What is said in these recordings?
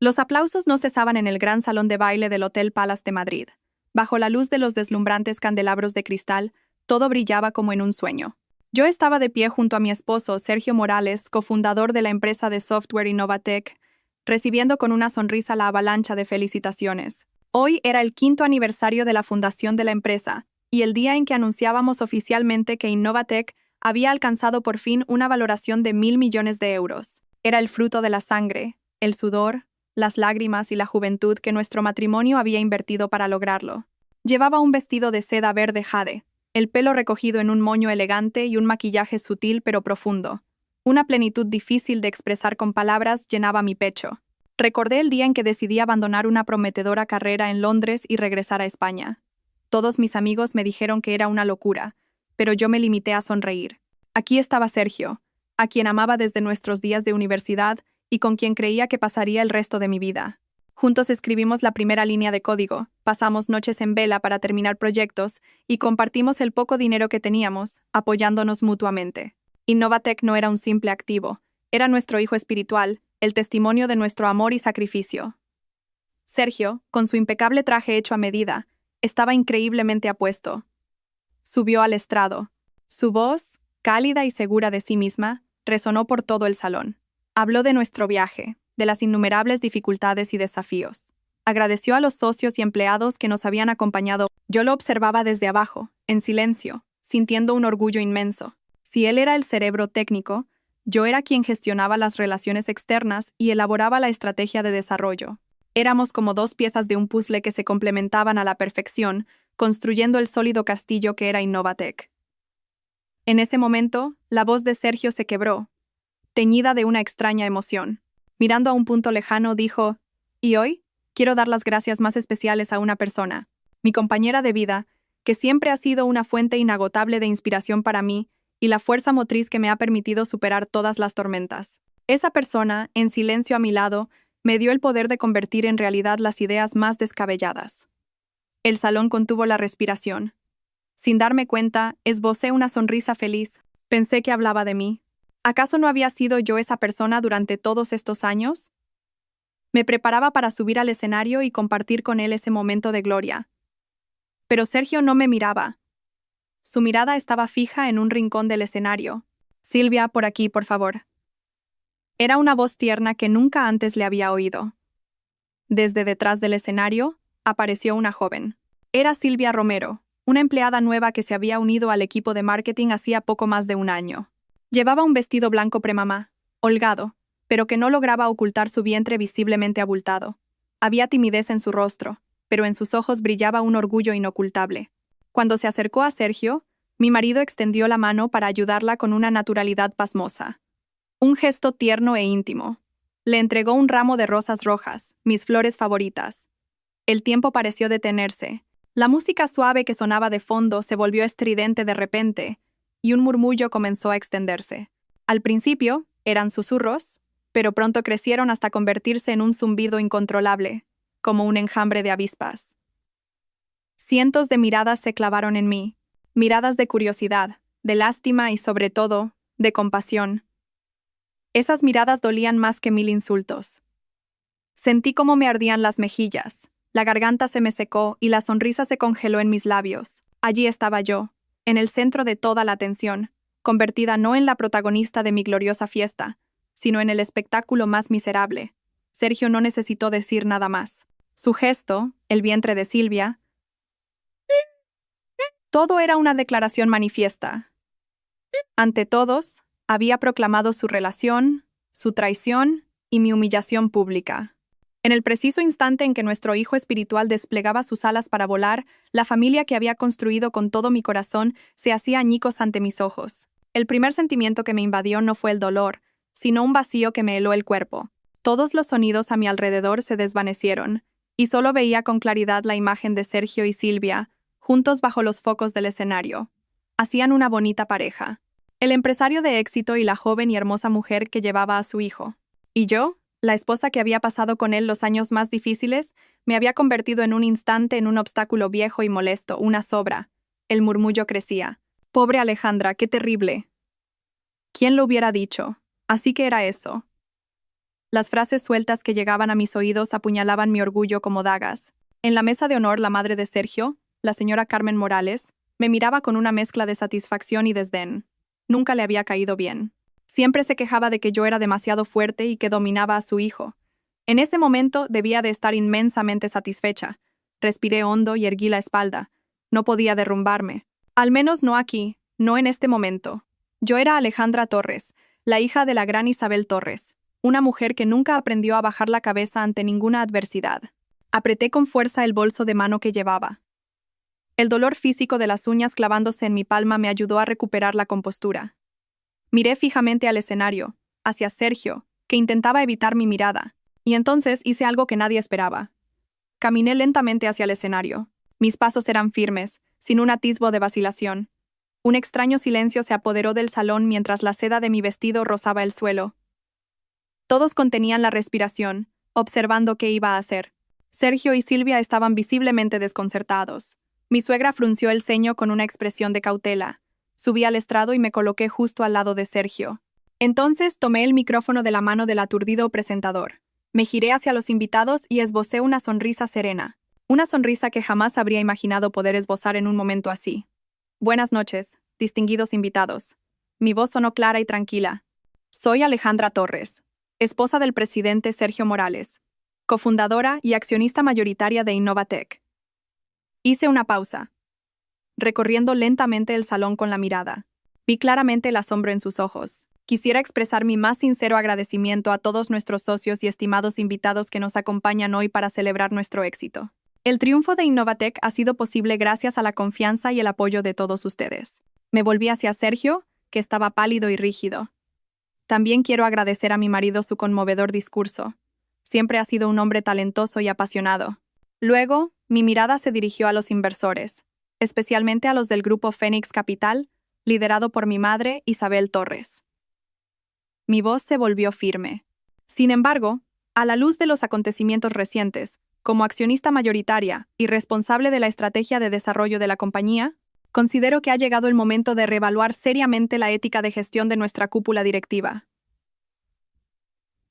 Los aplausos no cesaban en el gran salón de baile del Hotel Palace de Madrid. Bajo la luz de los deslumbrantes candelabros de cristal, todo brillaba como en un sueño. Yo estaba de pie junto a mi esposo, Sergio Morales, cofundador de la empresa de software Innovatec, recibiendo con una sonrisa la avalancha de felicitaciones. Hoy era el 5º aniversario de la fundación de la empresa, y el día en que anunciábamos oficialmente que Innovatec había alcanzado por fin una valoración de 1.000 millones de euros. Era el fruto de la sangre, el sudor, las lágrimas y la juventud que nuestro matrimonio había invertido para lograrlo. Llevaba un vestido de seda verde jade, el pelo recogido en un moño elegante y un maquillaje sutil pero profundo. Una plenitud difícil de expresar con palabras llenaba mi pecho. Recordé el día en que decidí abandonar una prometedora carrera en Londres y regresar a España. Todos mis amigos me dijeron que era una locura, pero yo me limité a sonreír. Aquí estaba Sergio, a quien amaba desde nuestros días de universidad y con quien creía que pasaría el resto de mi vida. Juntos escribimos la primera línea de código, pasamos noches en vela para terminar proyectos y compartimos el poco dinero que teníamos, apoyándonos mutuamente. Innovatec no era un simple activo, era nuestro hijo espiritual, el testimonio de nuestro amor y sacrificio. Sergio, con su impecable traje hecho a medida, estaba increíblemente apuesto. Subió al estrado. Su voz, cálida y segura de sí misma, resonó por todo el salón. Habló de nuestro viaje, de las innumerables dificultades y desafíos. Agradeció a los socios y empleados que nos habían acompañado. Yo lo observaba desde abajo, en silencio, sintiendo un orgullo inmenso. Si él era el cerebro técnico, yo era quien gestionaba las relaciones externas y elaboraba la estrategia de desarrollo. Éramos como dos piezas de un puzzle que se complementaban a la perfección, construyendo el sólido castillo que era Innovatec. En ese momento, la voz de Sergio se quebró, teñida de una extraña emoción. Mirando a un punto lejano, dijo: «Y hoy, quiero dar las gracias más especiales a una persona, mi compañera de vida, que siempre ha sido una fuente inagotable de inspiración para mí y la fuerza motriz que me ha permitido superar todas las tormentas. Esa persona, en silencio a mi lado, me dio el poder de convertir en realidad las ideas más descabelladas». El salón contuvo la respiración. Sin darme cuenta, esbocé una sonrisa feliz. Pensé que hablaba de mí. ¿Acaso no había sido yo esa persona durante todos estos años? Me preparaba para subir al escenario y compartir con él ese momento de gloria. Pero Sergio no me miraba. Su mirada estaba fija en un rincón del escenario. «Silvia, por aquí, por favor». Era una voz tierna que nunca antes le había oído. Desde detrás del escenario, apareció una joven. Era Silvia Romero, una empleada nueva que se había unido al equipo de marketing hacía poco más de un año. Llevaba un vestido blanco premamá, holgado, pero que no lograba ocultar su vientre visiblemente abultado. Había timidez en su rostro, pero en sus ojos brillaba un orgullo inocultable. Cuando se acercó a Sergio, mi marido extendió la mano para ayudarla con una naturalidad pasmosa. Un gesto tierno e íntimo. Le entregó un ramo de rosas rojas, mis flores favoritas. El tiempo pareció detenerse. La música suave que sonaba de fondo se volvió estridente de repente, y un murmullo comenzó a extenderse. Al principio, eran susurros, pero pronto crecieron hasta convertirse en un zumbido incontrolable, como un enjambre de avispas. Cientos de miradas se clavaron en mí, miradas de curiosidad, de lástima y, sobre todo, de compasión. Esas miradas dolían más que 1000 insultos. Sentí cómo me ardían las mejillas, la garganta se me secó y la sonrisa se congeló en mis labios. Allí estaba yo, en el centro de toda la atención, convertida no en la protagonista de mi gloriosa fiesta, sino en el espectáculo más miserable. Sergio no necesitó decir nada más. Su gesto, el vientre de Silvia, todo era una declaración manifiesta. Ante todos, había proclamado su relación, su traición y mi humillación pública. En el preciso instante en que nuestro hijo espiritual desplegaba sus alas para volar, la familia que había construido con todo mi corazón se hacía añicos ante mis ojos. El primer sentimiento que me invadió no fue el dolor, sino un vacío que me heló el cuerpo. Todos los sonidos a mi alrededor se desvanecieron, y solo veía con claridad la imagen de Sergio y Silvia, juntos bajo los focos del escenario. Hacían una bonita pareja. El empresario de éxito y la joven y hermosa mujer que llevaba a su hijo. Y yo, la esposa que había pasado con él los años más difíciles, me había convertido en un instante en un obstáculo viejo y molesto, una sobra. El murmullo crecía. «Pobre Alejandra, qué terrible». ¿Quién lo hubiera dicho? Así que era eso. Las frases sueltas que llegaban a mis oídos apuñalaban mi orgullo como dagas. En la mesa de honor, la madre de Sergio, la señora Carmen Morales, me miraba con una mezcla de satisfacción y desdén. Nunca le había caído bien. Siempre se quejaba de que yo era demasiado fuerte y que dominaba a su hijo. En ese momento debía de estar inmensamente satisfecha. Respiré hondo y erguí la espalda. No podía derrumbarme. Al menos no aquí, no en este momento. Yo era Alejandra Torres, la hija de la gran Isabel Torres, una mujer que nunca aprendió a bajar la cabeza ante ninguna adversidad. Apreté con fuerza el bolso de mano que llevaba. El dolor físico de las uñas clavándose en mi palma me ayudó a recuperar la compostura. Miré fijamente al escenario, hacia Sergio, que intentaba evitar mi mirada, y entonces hice algo que nadie esperaba. Caminé lentamente hacia el escenario. Mis pasos eran firmes, sin un atisbo de vacilación. Un extraño silencio se apoderó del salón mientras la seda de mi vestido rozaba el suelo. Todos contenían la respiración, observando qué iba a hacer. Sergio y Silvia estaban visiblemente desconcertados. Mi suegra frunció el ceño con una expresión de cautela. Subí al estrado y me coloqué justo al lado de Sergio. Entonces tomé el micrófono de la mano del aturdido presentador. Me giré hacia los invitados y esbocé una sonrisa serena. Una sonrisa que jamás habría imaginado poder esbozar en un momento así. Buenas noches, distinguidos invitados. Mi voz sonó clara y tranquila. Soy Alejandra Torres, esposa del presidente Sergio Morales, cofundadora y accionista mayoritaria de Innovatec. Hice una pausa, recorriendo lentamente el salón con la mirada. Vi claramente el asombro en sus ojos. Quisiera expresar mi más sincero agradecimiento a todos nuestros socios y estimados invitados que nos acompañan hoy para celebrar nuestro éxito. El triunfo de Innovatec ha sido posible gracias a la confianza y el apoyo de todos ustedes. Me volví hacia Sergio, que estaba pálido y rígido. También quiero agradecer a mi marido su conmovedor discurso. Siempre ha sido un hombre talentoso y apasionado. Luego, mi mirada se dirigió a los inversores, especialmente a los del grupo Fénix Capital, liderado por mi madre, Isabel Torres. Mi voz se volvió firme. Sin embargo, a la luz de los acontecimientos recientes, como accionista mayoritaria y responsable de la estrategia de desarrollo de la compañía, considero que ha llegado el momento de reevaluar seriamente la ética de gestión de nuestra cúpula directiva.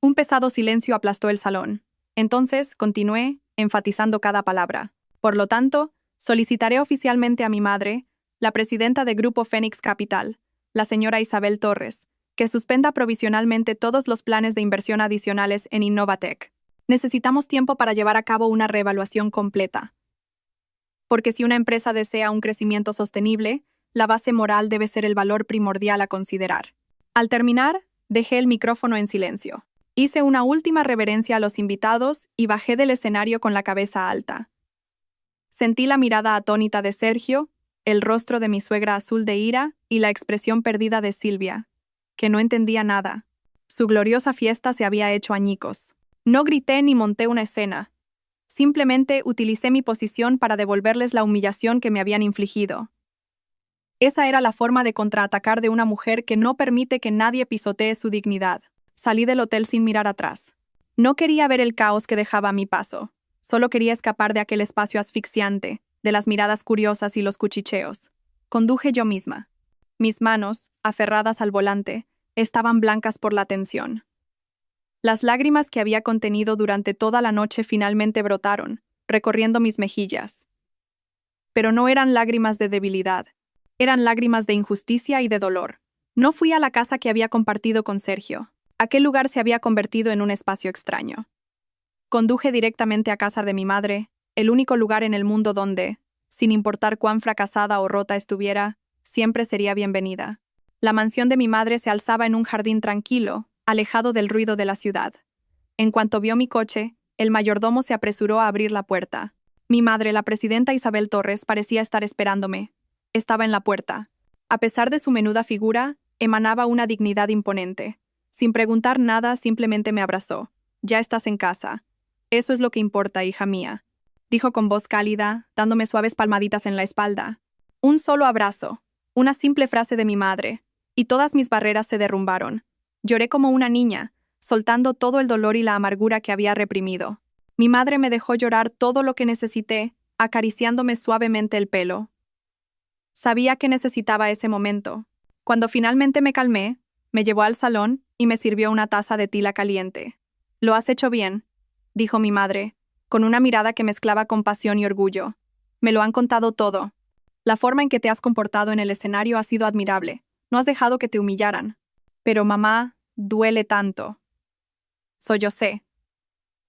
Un pesado silencio aplastó el salón. Entonces, continué, enfatizando cada palabra. Por lo tanto, solicitaré oficialmente a mi madre, la presidenta de Grupo Fénix Capital, la señora Isabel Torres, que suspenda provisionalmente todos los planes de inversión adicionales en Innovatec. Necesitamos tiempo para llevar a cabo una reevaluación completa. Porque si una empresa desea un crecimiento sostenible, la base moral debe ser el valor primordial a considerar. Al terminar, dejé el micrófono en silencio. Hice una última reverencia a los invitados y bajé del escenario con la cabeza alta. Sentí la mirada atónita de Sergio, el rostro de mi suegra azul de ira y la expresión perdida de Silvia, que no entendía nada. Su gloriosa fiesta se había hecho añicos. No grité ni monté una escena. Simplemente utilicé mi posición para devolverles la humillación que me habían infligido. Esa era la forma de contraatacar de una mujer que no permite que nadie pisotee su dignidad. Salí del hotel sin mirar atrás. No quería ver el caos que dejaba a mi paso. Solo quería escapar de aquel espacio asfixiante, de las miradas curiosas y los cuchicheos. Conduje yo misma. Mis manos, aferradas al volante, estaban blancas por la tensión. Las lágrimas que había contenido durante toda la noche finalmente brotaron, recorriendo mis mejillas. Pero no eran lágrimas de debilidad, eran lágrimas de injusticia y de dolor. No fui a la casa que había compartido con Sergio. Aquel lugar se había convertido en un espacio extraño. Conduje directamente a casa de mi madre, el único lugar en el mundo donde, sin importar cuán fracasada o rota estuviera, siempre sería bienvenida. La mansión de mi madre se alzaba en un jardín tranquilo, alejado del ruido de la ciudad. En cuanto vio mi coche, el mayordomo se apresuró a abrir la puerta. Mi madre, la presidenta Isabel Torres, parecía estar esperándome. Estaba en la puerta. A pesar de su menuda figura, emanaba una dignidad imponente. Sin preguntar nada, simplemente me abrazó. «Ya estás en casa. Eso es lo que importa, hija mía», dijo con voz cálida, dándome suaves palmaditas en la espalda. Un solo abrazo, una simple frase de mi madre, y todas mis barreras se derrumbaron. Lloré como una niña, soltando todo el dolor y la amargura que había reprimido. Mi madre me dejó llorar todo lo que necesité, acariciándome suavemente el pelo. Sabía que necesitaba ese momento. Cuando finalmente me calmé, me llevó al salón y me sirvió una taza de tila caliente. Lo has hecho bien, dijo mi madre, con una mirada que mezclaba compasión y orgullo. Me lo han contado todo. La forma en que te has comportado en el escenario ha sido admirable. No has dejado que te humillaran. Pero mamá, duele tanto. Sollocé.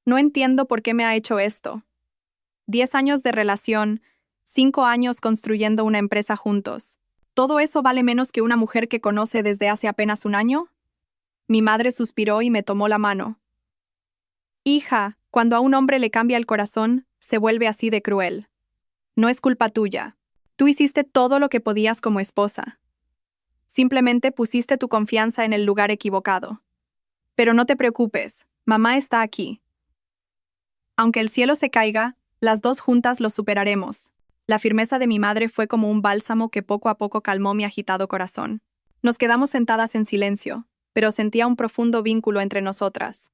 No entiendo por qué me ha hecho esto. 10 años de relación, 5 años construyendo una empresa juntos. ¿Todo eso vale menos que una mujer que conoce desde hace apenas un año? Mi madre suspiró y me tomó la mano. Hija, cuando a un hombre le cambia el corazón, se vuelve así de cruel. No es culpa tuya. Tú hiciste todo lo que podías como esposa. Simplemente pusiste tu confianza en el lugar equivocado. Pero no te preocupes, mamá está aquí. Aunque el cielo se caiga, las dos juntas lo superaremos. La firmeza de mi madre fue como un bálsamo que poco a poco calmó mi agitado corazón. Nos quedamos sentadas en silencio, pero sentía un profundo vínculo entre nosotras.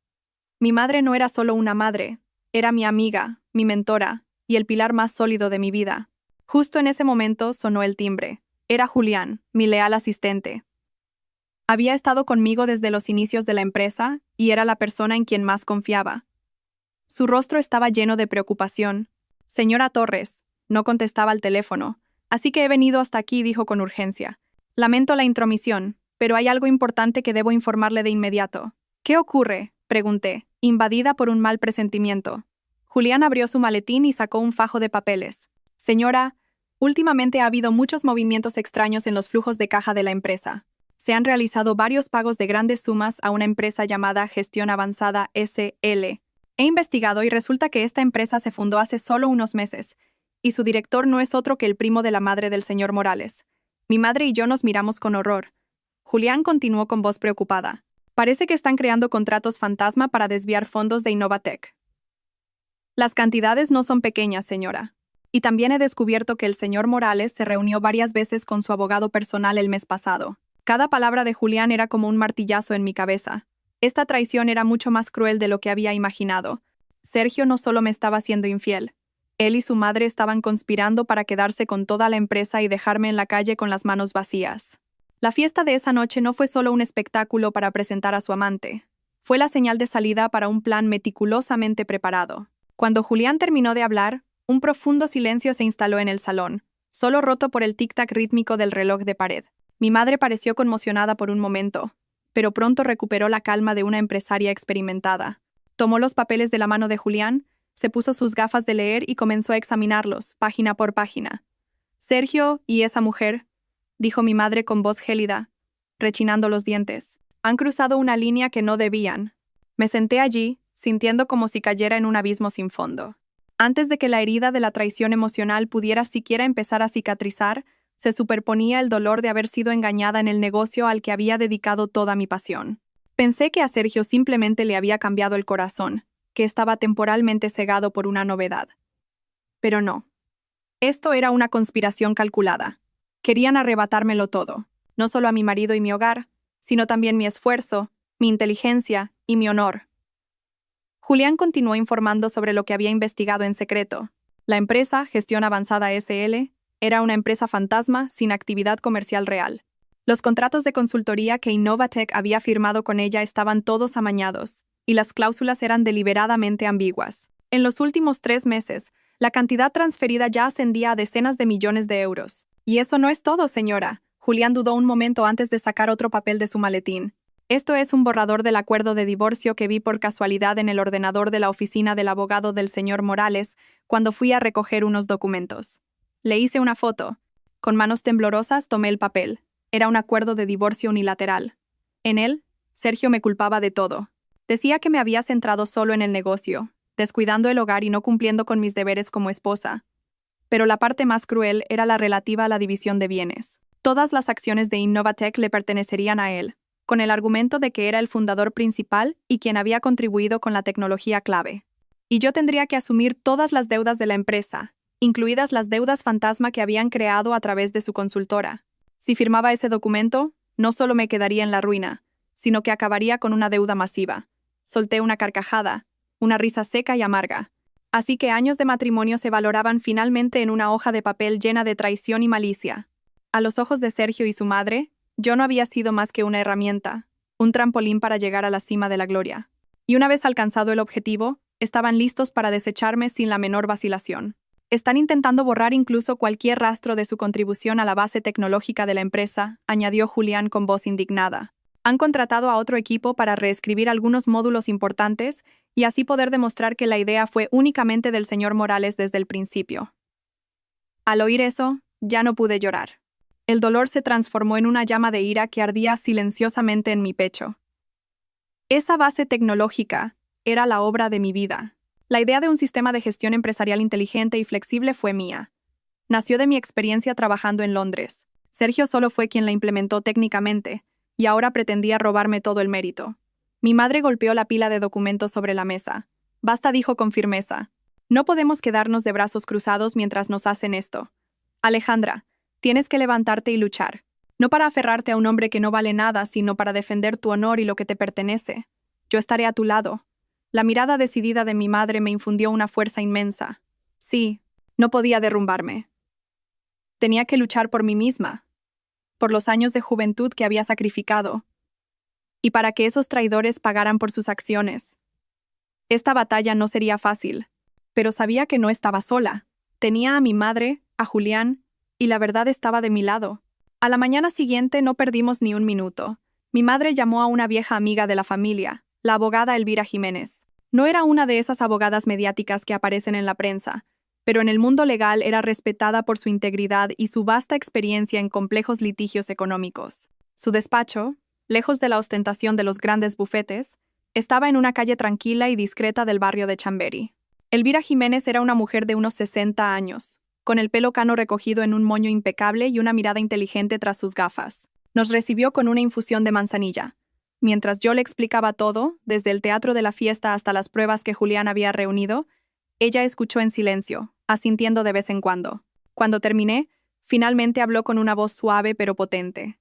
Mi madre no era solo una madre, era mi amiga, mi mentora, y el pilar más sólido de mi vida. Justo en ese momento sonó el timbre. Era Julián, mi leal asistente. Había estado conmigo desde los inicios de la empresa y era la persona en quien más confiaba. Su rostro estaba lleno de preocupación. Señora Torres, no contestaba al teléfono, así que he venido hasta aquí, dijo con urgencia. Lamento la intromisión, pero hay algo importante que debo informarle de inmediato. ¿Qué ocurre?, pregunté, invadida por un mal presentimiento. Julián abrió su maletín y sacó un fajo de papeles. Señora, últimamente ha habido muchos movimientos extraños en los flujos de caja de la empresa. Se han realizado varios pagos de grandes sumas a una empresa llamada Gestión Avanzada SL. He investigado y resulta que esta empresa se fundó hace solo unos meses, y su director no es otro que el primo de la madre del señor Morales. Mi madre y yo nos miramos con horror. Julián continuó con voz preocupada. Parece que están creando contratos fantasma para desviar fondos de Innovatec. Las cantidades no son pequeñas, señora. Y también he descubierto que el señor Morales se reunió varias veces con su abogado personal el mes pasado. Cada palabra de Julián era como un martillazo en mi cabeza. Esta traición era mucho más cruel de lo que había imaginado. Sergio no solo me estaba siendo infiel. Él y su madre estaban conspirando para quedarse con toda la empresa y dejarme en la calle con las manos vacías. La fiesta de esa noche no fue solo un espectáculo para presentar a su amante. Fue la señal de salida para un plan meticulosamente preparado. Cuando Julián terminó de hablar, un profundo silencio se instaló en el salón, solo roto por el tic-tac rítmico del reloj de pared. Mi madre pareció conmocionada por un momento, pero pronto recuperó la calma de una empresaria experimentada. Tomó los papeles de la mano de Julián, se puso sus gafas de leer y comenzó a examinarlos, página por página. Sergio y esa mujer, dijo mi madre con voz gélida, rechinando los dientes, han cruzado una línea que no debían. Me senté allí, sintiendo como si cayera en un abismo sin fondo. Antes de que la herida de la traición emocional pudiera siquiera empezar a cicatrizar, se superponía el dolor de haber sido engañada en el negocio al que había dedicado toda mi pasión. Pensé que a Sergio simplemente le había cambiado el corazón, que estaba temporalmente cegado por una novedad. Pero no. Esto era una conspiración calculada. Querían arrebatármelo todo, no solo a mi marido y mi hogar, sino también mi esfuerzo, mi inteligencia y mi honor. Julián continuó informando sobre lo que había investigado en secreto. La empresa, Gestión Avanzada SL, era una empresa fantasma sin actividad comercial real. Los contratos de consultoría que Innovatec había firmado con ella estaban todos amañados, y las cláusulas eran deliberadamente ambiguas. En los últimos 3 meses, la cantidad transferida ya ascendía a decenas de millones de euros. Y eso no es todo, señora. Julián dudó un momento antes de sacar otro papel de su maletín. Esto es un borrador del acuerdo de divorcio que vi por casualidad en el ordenador de la oficina del abogado del señor Morales cuando fui a recoger unos documentos. Le hice una foto. Con manos temblorosas tomé el papel. Era un acuerdo de divorcio unilateral. En él, Sergio me culpaba de todo. Decía que me había centrado solo en el negocio, descuidando el hogar y no cumpliendo con mis deberes como esposa. Pero la parte más cruel era la relativa a la división de bienes. Todas las acciones de Innovatec le pertenecerían a él, con el argumento de que era el fundador principal y quien había contribuido con la tecnología clave. Y yo tendría que asumir todas las deudas de la empresa, incluidas las deudas fantasma que habían creado a través de su consultora. Si firmaba ese documento, no solo me quedaría en la ruina, sino que acabaría con una deuda masiva. Solté una carcajada, una risa seca y amarga. Así que años de matrimonio se valoraban finalmente en una hoja de papel llena de traición y malicia. A los ojos de Sergio y su madre, yo no había sido más que una herramienta, un trampolín para llegar a la cima de la gloria. Y una vez alcanzado el objetivo, estaban listos para desecharme sin la menor vacilación. Están intentando borrar incluso cualquier rastro de su contribución a la base tecnológica de la empresa, añadió Julián con voz indignada. Han contratado a otro equipo para reescribir algunos módulos importantes y así poder demostrar que la idea fue únicamente del señor Morales desde el principio. Al oír eso, ya no pude llorar. El dolor se transformó en una llama de ira que ardía silenciosamente en mi pecho. Esa base tecnológica era la obra de mi vida. La idea de un sistema de gestión empresarial inteligente y flexible fue mía. Nació de mi experiencia trabajando en Londres. Sergio solo fue quien la implementó técnicamente, y ahora pretendía robarme todo el mérito. Mi madre golpeó la pila de documentos sobre la mesa. Basta, dijo con firmeza. No podemos quedarnos de brazos cruzados mientras nos hacen esto. Alejandra, tienes que levantarte y luchar. No para aferrarte a un hombre que no vale nada, sino para defender tu honor y lo que te pertenece. Yo estaré a tu lado. La mirada decidida de mi madre me infundió una fuerza inmensa. Sí, no podía derrumbarme. Tenía que luchar por mí misma, por los años de juventud que había sacrificado, y para que esos traidores pagaran por sus acciones. Esta batalla no sería fácil, pero sabía que no estaba sola. Tenía a mi madre, a Julián, y la verdad estaba de mi lado. A la mañana siguiente no perdimos ni un minuto. Mi madre llamó a una vieja amiga de la familia, la abogada Elvira Jiménez. No era una de esas abogadas mediáticas que aparecen en la prensa, pero en el mundo legal era respetada por su integridad y su vasta experiencia en complejos litigios económicos. Su despacho, lejos de la ostentación de los grandes bufetes, estaba en una calle tranquila y discreta del barrio de Chamberí. Elvira Jiménez era una mujer de unos 60 años, con el pelo cano recogido en un moño impecable y una mirada inteligente tras sus gafas. Nos recibió con una infusión de manzanilla. Mientras yo le explicaba todo, desde el teatro de la fiesta hasta las pruebas que Julián había reunido, ella escuchó en silencio, asintiendo de vez en cuando. Cuando terminé, finalmente habló con una voz suave pero potente.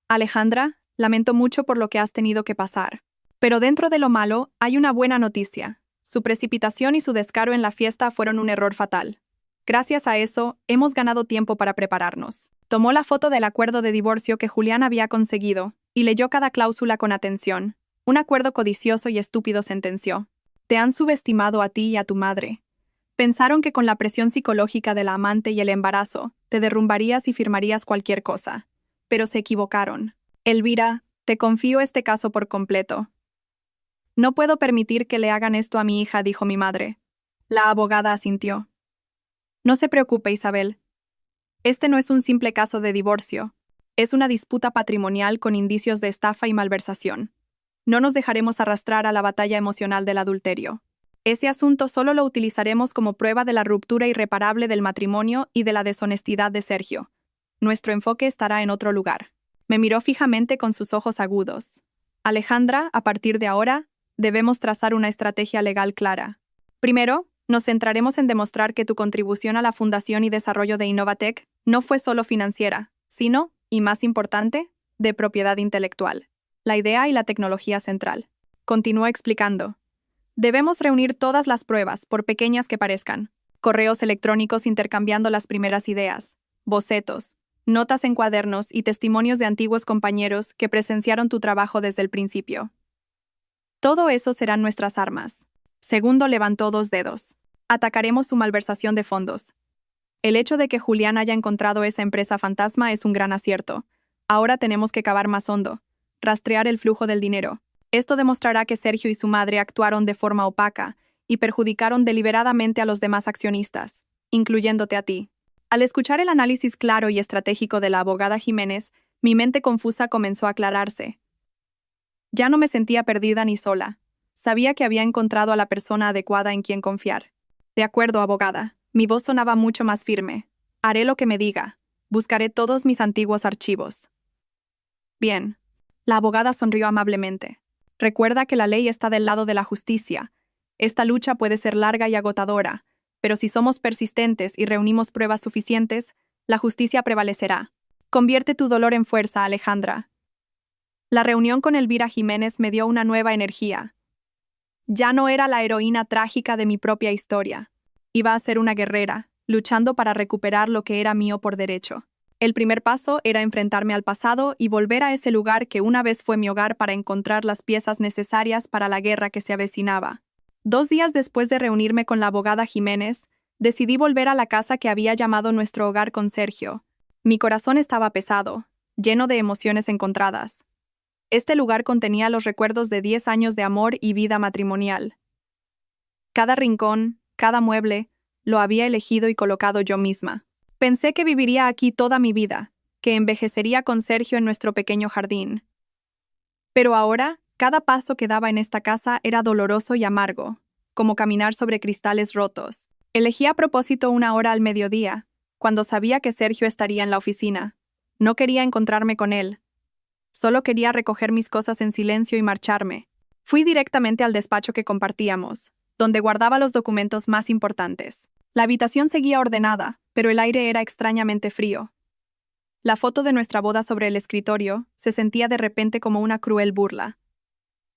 Alejandra, lamento mucho por lo que has tenido que pasar. Pero dentro de lo malo, hay una buena noticia. Su precipitación y su descaro en la fiesta fueron un error fatal. Gracias a eso, hemos ganado tiempo para prepararnos. Tomó la foto del acuerdo de divorcio que Julián había conseguido y leyó cada cláusula con atención. Un acuerdo codicioso y estúpido, sentenció. Te han subestimado a ti y a tu madre. Pensaron que con la presión psicológica de la amante y el embarazo, te derrumbarías y firmarías cualquier cosa. Pero se equivocaron. Elvira, te confío este caso por completo. No puedo permitir que le hagan esto a mi hija, dijo mi madre. La abogada asintió. No se preocupe, Isabel. Este no es un simple caso de divorcio. Es una disputa patrimonial con indicios de estafa y malversación. No nos dejaremos arrastrar a la batalla emocional del adulterio. Ese asunto solo lo utilizaremos como prueba de la ruptura irreparable del matrimonio y de la deshonestidad de Sergio. Nuestro enfoque estará en otro lugar. Me miró fijamente con sus ojos agudos. Alejandra, a partir de ahora, debemos trazar una estrategia legal clara. Primero, nos centraremos en demostrar que tu contribución a la fundación y desarrollo de Innovatec no fue solo financiera, sino, y más importante, de propiedad intelectual. La idea y la tecnología central. Continúa explicando. Debemos reunir todas las pruebas, por pequeñas que parezcan. Correos electrónicos intercambiando las primeras ideas, bocetos, notas en cuadernos y testimonios de antiguos compañeros que presenciaron tu trabajo desde el principio. Todo eso serán nuestras armas. Segundo, levantó 2 dedos. Atacaremos su malversación de fondos. El hecho de que Julián haya encontrado esa empresa fantasma es un gran acierto. Ahora tenemos que cavar más hondo. Rastrear el flujo del dinero. Esto demostrará que Sergio y su madre actuaron de forma opaca y perjudicaron deliberadamente a los demás accionistas, incluyéndote a ti. Al escuchar el análisis claro y estratégico de la abogada Jiménez, mi mente confusa comenzó a aclararse. Ya no me sentía perdida ni sola. Sabía que había encontrado a la persona adecuada en quien confiar. De acuerdo, abogada. Mi voz sonaba mucho más firme. Haré lo que me diga. Buscaré todos mis antiguos archivos. Bien. La abogada sonrió amablemente. Recuerda que la ley está del lado de la justicia. Esta lucha puede ser larga y agotadora, pero si somos persistentes y reunimos pruebas suficientes, la justicia prevalecerá. Convierte tu dolor en fuerza, Alejandra. La reunión con Elvira Jiménez me dio una nueva energía. Ya no era la heroína trágica de mi propia historia. Iba a ser una guerrera, luchando para recuperar lo que era mío por derecho. El primer paso era enfrentarme al pasado y volver a ese lugar que una vez fue mi hogar para encontrar las piezas necesarias para la guerra que se avecinaba. 2 días después de reunirme con la abogada Jiménez, decidí volver a la casa que había llamado nuestro hogar con Sergio. Mi corazón estaba pesado, lleno de emociones encontradas. Este lugar contenía los recuerdos de 10 años de amor y vida matrimonial. Cada rincón, cada mueble, lo había elegido y colocado yo misma. Pensé que viviría aquí toda mi vida, que envejecería con Sergio en nuestro pequeño jardín. Pero ahora, cada paso que daba en esta casa era doloroso y amargo, como caminar sobre cristales rotos. Elegí a propósito una hora al mediodía, cuando sabía que Sergio estaría en la oficina. No quería encontrarme con él. Solo quería recoger mis cosas en silencio y marcharme. Fui directamente al despacho que compartíamos, donde guardaba los documentos más importantes. La habitación seguía ordenada, pero el aire era extrañamente frío. La foto de nuestra boda sobre el escritorio se sentía de repente como una cruel burla.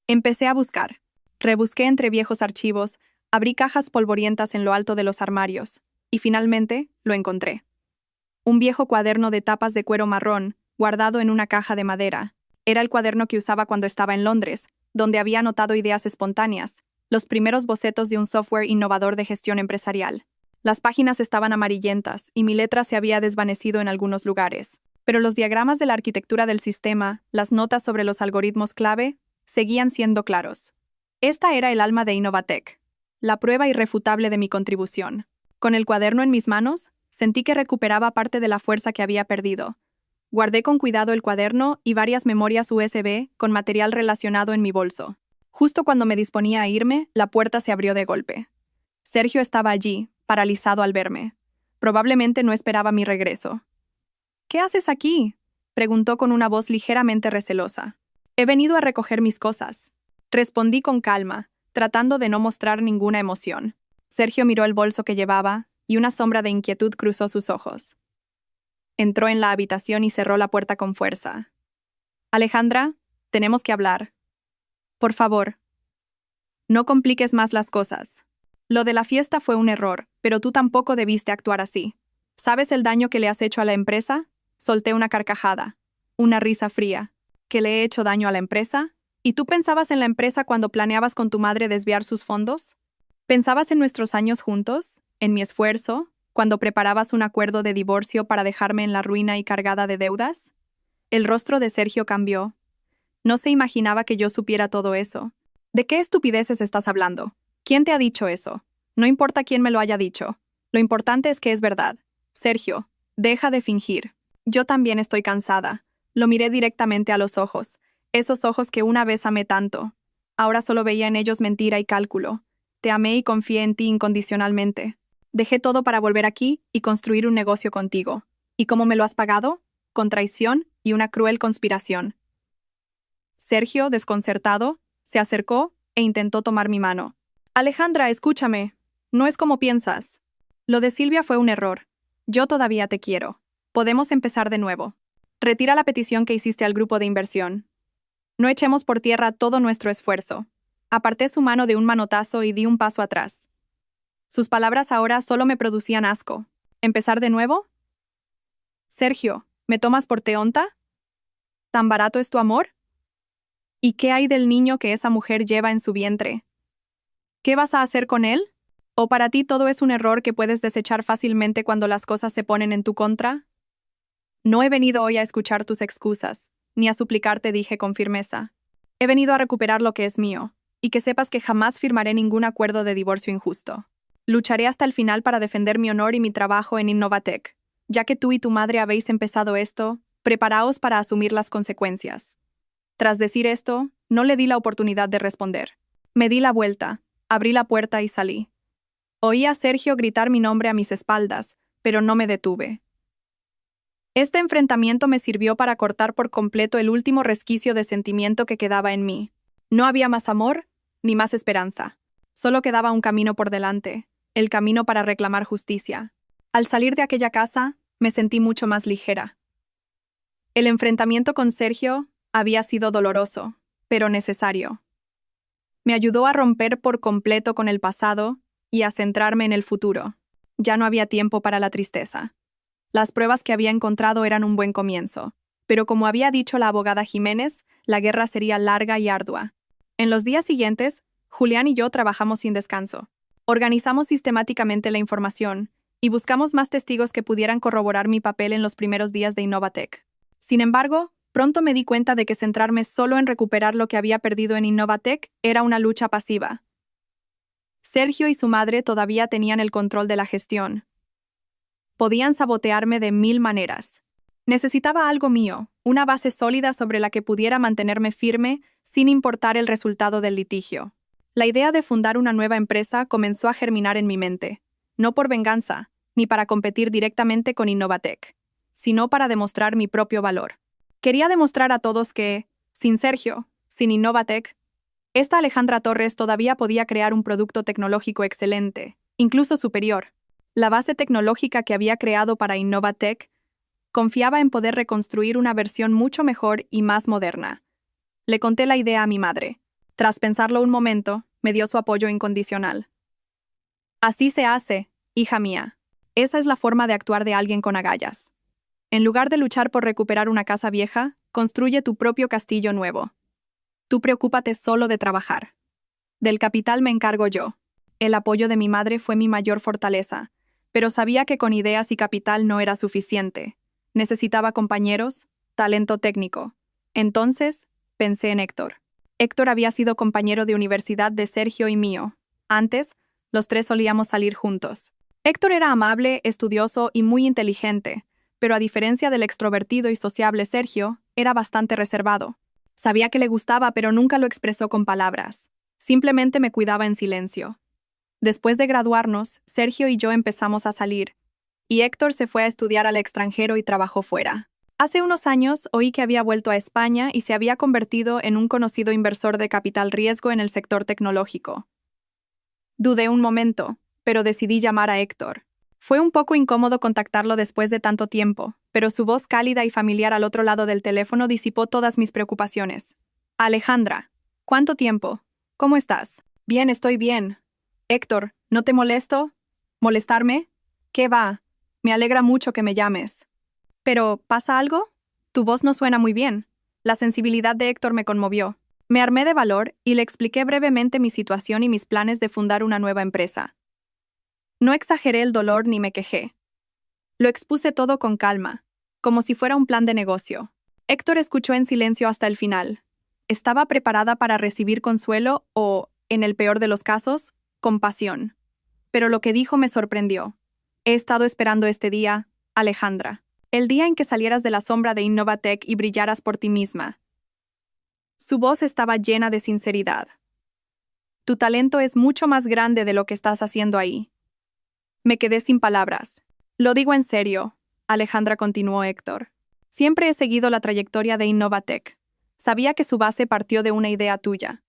Empecé a buscar. Rebusqué entre viejos archivos, abrí cajas polvorientas en lo alto de los armarios, y finalmente lo encontré. Un viejo cuaderno de tapas de cuero marrón, guardado en una caja de madera. Era el cuaderno que usaba cuando estaba en Londres, donde había anotado ideas espontáneas, los primeros bocetos de un software innovador de gestión empresarial. Las páginas estaban amarillentas y mi letra se había desvanecido en algunos lugares, pero los diagramas de la arquitectura del sistema, las notas sobre los algoritmos clave, seguían siendo claros. Esta era el alma de Innovatec, la prueba irrefutable de mi contribución. Con el cuaderno en mis manos, sentí que recuperaba parte de la fuerza que había perdido. Guardé con cuidado el cuaderno y varias memorias USB con material relacionado en mi bolso. Justo cuando me disponía a irme, la puerta se abrió de golpe. Sergio estaba allí, paralizado al verme. Probablemente no esperaba mi regreso. «¿Qué haces aquí?», preguntó con una voz ligeramente recelosa. «He venido a recoger mis cosas», respondí con calma, tratando de no mostrar ninguna emoción. Sergio miró el bolso que llevaba, y una sombra de inquietud cruzó sus ojos. Entró en la habitación y cerró la puerta con fuerza. «Alejandra, tenemos que hablar. Por favor, no compliques más las cosas. Lo de la fiesta fue un error, pero tú tampoco debiste actuar así. ¿Sabes el daño que le has hecho a la empresa?». Solté una carcajada, una risa fría. ¿Que le he hecho daño a la empresa? ¿Y tú pensabas en la empresa cuando planeabas con tu madre desviar sus fondos? ¿Pensabas en nuestros años juntos? ¿En mi esfuerzo? ¿Cuando preparabas un acuerdo de divorcio para dejarme en la ruina y cargada de deudas? El rostro de Sergio cambió. No se imaginaba que yo supiera todo eso. ¿De qué estupideces estás hablando? ¿Quién te ha dicho eso? No importa quién me lo haya dicho. Lo importante es que es verdad. Sergio, deja de fingir. Yo también estoy cansada. Lo miré directamente a los ojos. Esos ojos que una vez amé tanto. Ahora solo veía en ellos mentira y cálculo. Te amé y confié en ti incondicionalmente. Dejé todo para volver aquí y construir un negocio contigo. ¿Y cómo me lo has pagado? Con traición y una cruel conspiración. Sergio, desconcertado, se acercó e intentó tomar mi mano. «Alejandra, escúchame. No es como piensas. Lo de Silvia fue un error. Yo todavía te quiero. Podemos empezar de nuevo. Retira la petición que hiciste al grupo de inversión. No echemos por tierra todo nuestro esfuerzo». Aparté su mano de un manotazo y di un paso atrás. Sus palabras ahora solo me producían asco. ¿Empezar de nuevo? «Sergio, ¿me tomas por teonta? ¿Tan barato es tu amor? ¿Y qué hay del niño que esa mujer lleva en su vientre? ¿Qué vas a hacer con él? ¿O para ti todo es un error que puedes desechar fácilmente cuando las cosas se ponen en tu contra?» «No he venido hoy a escuchar tus excusas, ni a suplicarte», dije con firmeza. «He venido a recuperar lo que es mío, y que sepas que jamás firmaré ningún acuerdo de divorcio injusto. Lucharé hasta el final para defender mi honor y mi trabajo en Innovatec. Ya que tú y tu madre habéis empezado esto, preparaos para asumir las consecuencias». Tras decir esto, no le di la oportunidad de responder. Me di la vuelta, abrí la puerta y salí. Oí a Sergio gritar mi nombre a mis espaldas, pero no me detuve. Este enfrentamiento me sirvió para cortar por completo el último resquicio de sentimiento que quedaba en mí. No había más amor, ni más esperanza. Solo quedaba un camino por delante, el camino para reclamar justicia. Al salir de aquella casa, me sentí mucho más ligera. El enfrentamiento con Sergio había sido doloroso, pero necesario. Me ayudó a romper por completo con el pasado y a centrarme en el futuro. Ya no había tiempo para la tristeza. Las pruebas que había encontrado eran un buen comienzo. Pero como había dicho la abogada Jiménez, la guerra sería larga y ardua. En los días siguientes, Julián y yo trabajamos sin descanso. Organizamos sistemáticamente la información y buscamos más testigos que pudieran corroborar mi papel en los primeros días de Innovatec. Sin embargo, pronto me di cuenta de que centrarme solo en recuperar lo que había perdido en Innovatec era una lucha pasiva. Sergio y su madre todavía tenían el control de la gestión. Podían sabotearme de 1000 maneras. Necesitaba algo mío, una base sólida sobre la que pudiera mantenerme firme sin importar el resultado del litigio. La idea de fundar una nueva empresa comenzó a germinar en mi mente, no por venganza, ni para competir directamente con Innovatec, sino para demostrar mi propio valor. Quería demostrar a todos que, sin Sergio, sin Innovatec, esta Alejandra Torres todavía podía crear un producto tecnológico excelente, incluso superior. La base tecnológica que había creado para Innovatec confiaba en poder reconstruir una versión mucho mejor y más moderna. Le conté la idea a mi madre. Tras pensarlo un momento, me dio su apoyo incondicional. Así se hace, hija mía. Esa es la forma de actuar de alguien con agallas. En lugar de luchar por recuperar una casa vieja, construye tu propio castillo nuevo. Tú preocúpate solo de trabajar. Del capital me encargo yo. El apoyo de mi madre fue mi mayor fortaleza, pero sabía que con ideas y capital no era suficiente. Necesitaba compañeros, talento técnico. Entonces, pensé en Héctor. Héctor había sido compañero de universidad de Sergio y mío. Antes, los tres solíamos salir juntos. Héctor era amable, estudioso y muy inteligente, pero a diferencia del extrovertido y sociable Sergio, era bastante reservado. Sabía que le gustaba, pero nunca lo expresó con palabras. Simplemente me cuidaba en silencio. Después de graduarnos, Sergio y yo empezamos a salir, y Héctor se fue a estudiar al extranjero y trabajó fuera. Hace unos años oí que había vuelto a España y se había convertido en un conocido inversor de capital riesgo en el sector tecnológico. Dudé un momento, pero decidí llamar a Héctor. Fue un poco incómodo contactarlo después de tanto tiempo, pero su voz cálida y familiar al otro lado del teléfono disipó todas mis preocupaciones. Alejandra, ¿cuánto tiempo? ¿Cómo estás? Bien, estoy bien. Héctor, ¿no te molesto? ¿Molestarme? ¿Qué va? Me alegra mucho que me llames. ¿Pero pasa algo? Tu voz no suena muy bien. La sensibilidad de Héctor me conmovió. Me armé de valor y le expliqué brevemente mi situación y mis planes de fundar una nueva empresa. No exageré el dolor ni me quejé. Lo expuse todo con calma, como si fuera un plan de negocio. Héctor escuchó en silencio hasta el final. Estaba preparada para recibir consuelo o, en el peor de los casos, compasión. Pero lo que dijo me sorprendió. He estado esperando este día, Alejandra. El día en que salieras de la sombra de Innovatec y brillaras por ti misma. Su voz estaba llena de sinceridad. Tu talento es mucho más grande de lo que estás haciendo ahí. Me quedé sin palabras. Lo digo en serio, Alejandra, continuó Héctor. Siempre he seguido la trayectoria de Innovatec. Sabía que su base partió de una idea tuya.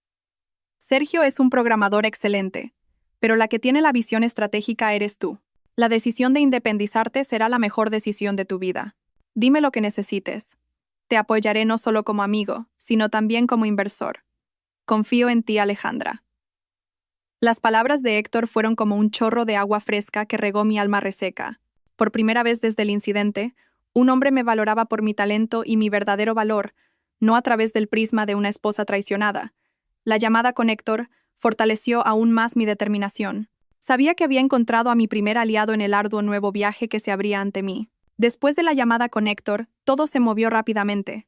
Sergio es un programador excelente, pero la que tiene la visión estratégica eres tú. La decisión de independizarte será la mejor decisión de tu vida. Dime lo que necesites. Te apoyaré no solo como amigo, sino también como inversor. Confío en ti, Alejandra. Las palabras de Héctor fueron como un chorro de agua fresca que regó mi alma reseca. Por primera vez desde el incidente, un hombre me valoraba por mi talento y mi verdadero valor, no a través del prisma de una esposa traicionada. La llamada con Héctor fortaleció aún más mi determinación. Sabía que había encontrado a mi primer aliado en el arduo nuevo viaje que se abría ante mí. Después de la llamada con Héctor, todo se movió rápidamente.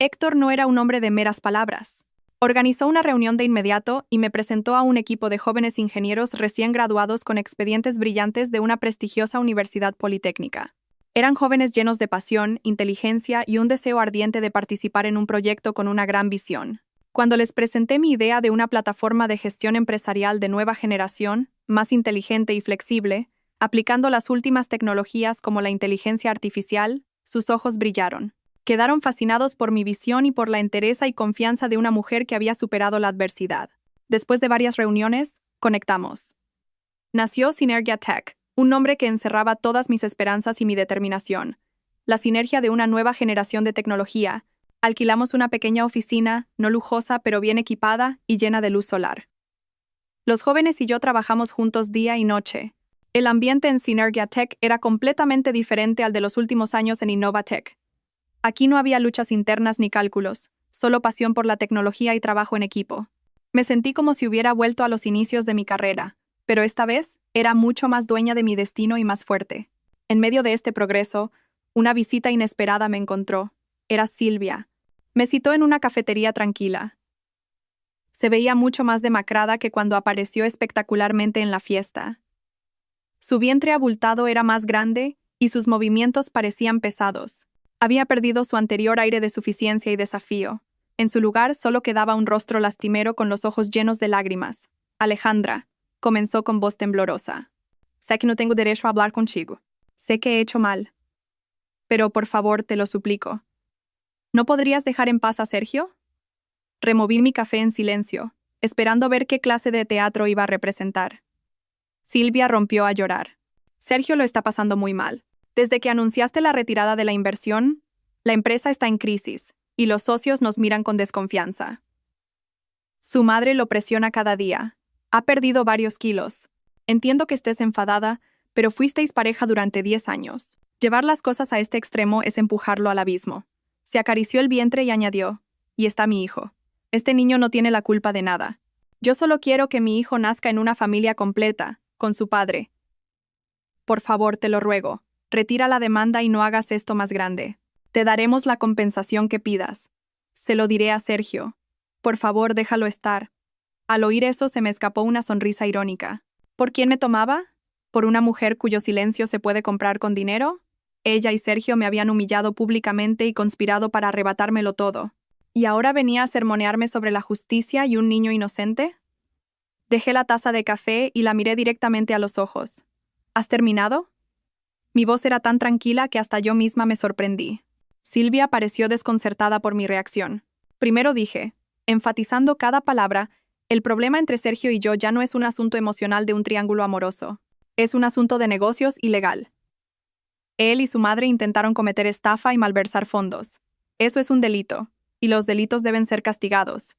Héctor no era un hombre de meras palabras. Organizó una reunión de inmediato y me presentó a un equipo de jóvenes ingenieros recién graduados con expedientes brillantes de una prestigiosa universidad politécnica. Eran jóvenes llenos de pasión, inteligencia y un deseo ardiente de participar en un proyecto con una gran visión. Cuando les presenté mi idea de una plataforma de gestión empresarial de nueva generación, más inteligente y flexible, aplicando las últimas tecnologías como la inteligencia artificial, sus ojos brillaron. Quedaron fascinados por mi visión y por la entereza y confianza de una mujer que había superado la adversidad. Después de varias reuniones, conectamos. Nació Synergia Tech, un nombre que encerraba todas mis esperanzas y mi determinación. La sinergia de una nueva generación de tecnología. Alquilamos una pequeña oficina, no lujosa pero bien equipada y llena de luz solar. Los jóvenes y yo trabajamos juntos día y noche. El ambiente en Synergia Tech era completamente diferente al de los últimos años en Innovatech. Aquí no había luchas internas ni cálculos, solo pasión por la tecnología y trabajo en equipo. Me sentí como si hubiera vuelto a los inicios de mi carrera, pero esta vez era mucho más dueña de mi destino y más fuerte. En medio de este progreso, una visita inesperada me encontró. Era Silvia. Me citó en una cafetería tranquila. Se veía mucho más demacrada que cuando apareció espectacularmente en la fiesta. Su vientre abultado era más grande y sus movimientos parecían pesados. Había perdido su anterior aire de suficiencia y desafío. En su lugar solo quedaba un rostro lastimero con los ojos llenos de lágrimas. Alejandra, comenzó con voz temblorosa. Sé que no tengo derecho a hablar contigo. Sé que he hecho mal. Pero por favor, te lo suplico. ¿No podrías dejar en paz a Sergio? Removí mi café en silencio, esperando ver qué clase de teatro iba a representar. Silvia rompió a llorar. Sergio lo está pasando muy mal. Desde que anunciaste la retirada de la inversión, la empresa está en crisis, y los socios nos miran con desconfianza. Su madre lo presiona cada día. Ha perdido varios kilos. Entiendo que estés enfadada, pero fuisteis pareja durante 10 años. Llevar las cosas a este extremo es empujarlo al abismo. Se acarició el vientre y añadió, y está mi hijo. Este niño no tiene la culpa de nada. Yo solo quiero que mi hijo nazca en una familia completa, con su padre. Por favor, te lo ruego, retira la demanda y no hagas esto más grande. Te daremos la compensación que pidas. Se lo diré a Sergio. Por favor, déjalo estar. Al oír eso se me escapó una sonrisa irónica. ¿Por quién me tomaba? ¿Por una mujer cuyo silencio se puede comprar con dinero? Ella y Sergio me habían humillado públicamente y conspirado para arrebatármelo todo. ¿Y ahora venía a sermonearme sobre la justicia y un niño inocente? Dejé la taza de café y la miré directamente a los ojos. ¿Has terminado? Mi voz era tan tranquila que hasta yo misma me sorprendí. Silvia pareció desconcertada por mi reacción. Primero dije, enfatizando cada palabra, el problema entre Sergio y yo ya no es un asunto emocional de un triángulo amoroso. Es un asunto de negocios y legal. Él y su madre intentaron cometer estafa y malversar fondos. Eso es un delito, y los delitos deben ser castigados.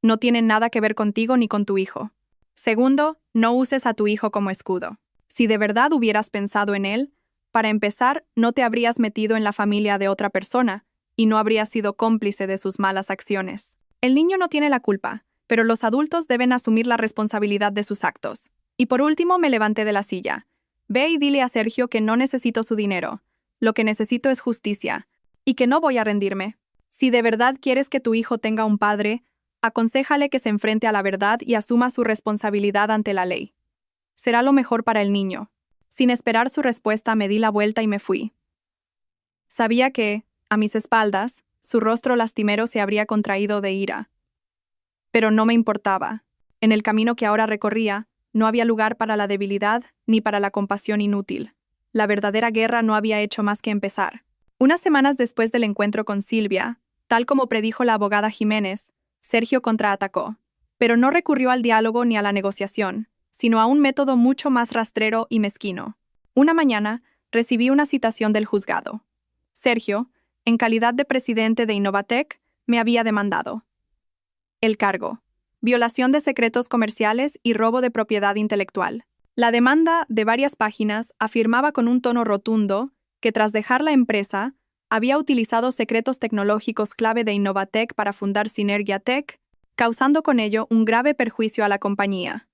No tienen nada que ver contigo ni con tu hijo. Segundo, no uses a tu hijo como escudo. Si de verdad hubieras pensado en él, para empezar, no te habrías metido en la familia de otra persona y no habrías sido cómplice de sus malas acciones. El niño no tiene la culpa, pero los adultos deben asumir la responsabilidad de sus actos. Y por último me levanté de la silla. Ve y dile a Sergio que no necesito su dinero. Lo que necesito es justicia, y que no voy a rendirme. Si de verdad quieres que tu hijo tenga un padre, aconséjale que se enfrente a la verdad y asuma su responsabilidad ante la ley. Será lo mejor para el niño. Sin esperar su respuesta, me di la vuelta y me fui. Sabía que, a mis espaldas, su rostro lastimero se habría contraído de ira. Pero no me importaba. En el camino que ahora recorría, no había lugar para la debilidad ni para la compasión inútil. La verdadera guerra no había hecho más que empezar. Unas semanas después del encuentro con Silvia, tal como predijo la abogada Jiménez, Sergio contraatacó. Pero no recurrió al diálogo ni a la negociación, sino a un método mucho más rastrero y mezquino. Una mañana, recibí una citación del juzgado. Sergio, en calidad de presidente de Innovatech, me había demandado. El cargo: violación de secretos comerciales y robo de propiedad intelectual. La demanda, de varias páginas, afirmaba con un tono rotundo que tras dejar la empresa, había utilizado secretos tecnológicos clave de Innovatech para fundar Synergia Tech, causando con ello un grave perjuicio a la compañía.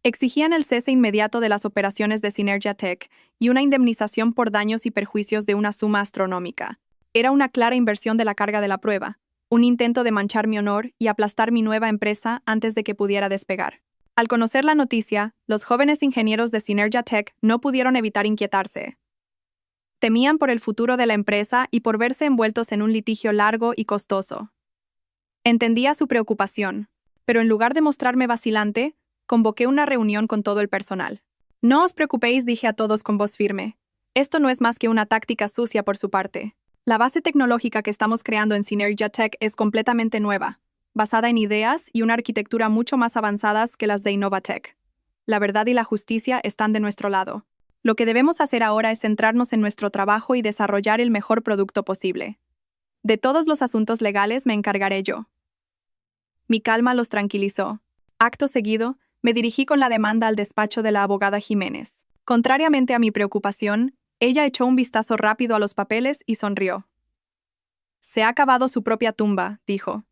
Exigían el cese inmediato de las operaciones de Synergia Tech y una indemnización por daños y perjuicios de una suma astronómica. Era una clara inversión de la carga de la prueba, un intento de manchar mi honor y aplastar mi nueva empresa antes de que pudiera despegar. Al conocer la noticia, los jóvenes ingenieros de Synergia Tech no pudieron evitar inquietarse. Temían por el futuro de la empresa y por verse envueltos en un litigio largo y costoso. Entendía su preocupación, pero en lugar de mostrarme vacilante, convoqué una reunión con todo el personal. No os preocupéis, dije a todos con voz firme. Esto no es más que una táctica sucia por su parte. La base tecnológica que estamos creando en Synergia Tech es completamente nueva, basada en ideas y una arquitectura mucho más avanzadas que las de Innovatech. La verdad y la justicia están de nuestro lado. Lo que debemos hacer ahora es centrarnos en nuestro trabajo y desarrollar el mejor producto posible. De todos los asuntos legales me encargaré yo. Mi calma los tranquilizó. Acto seguido, me dirigí con la demanda al despacho de la abogada Jiménez. Contrariamente a mi preocupación, ella echó un vistazo rápido a los papeles y sonrió. Se ha cavado su propia tumba, dijo.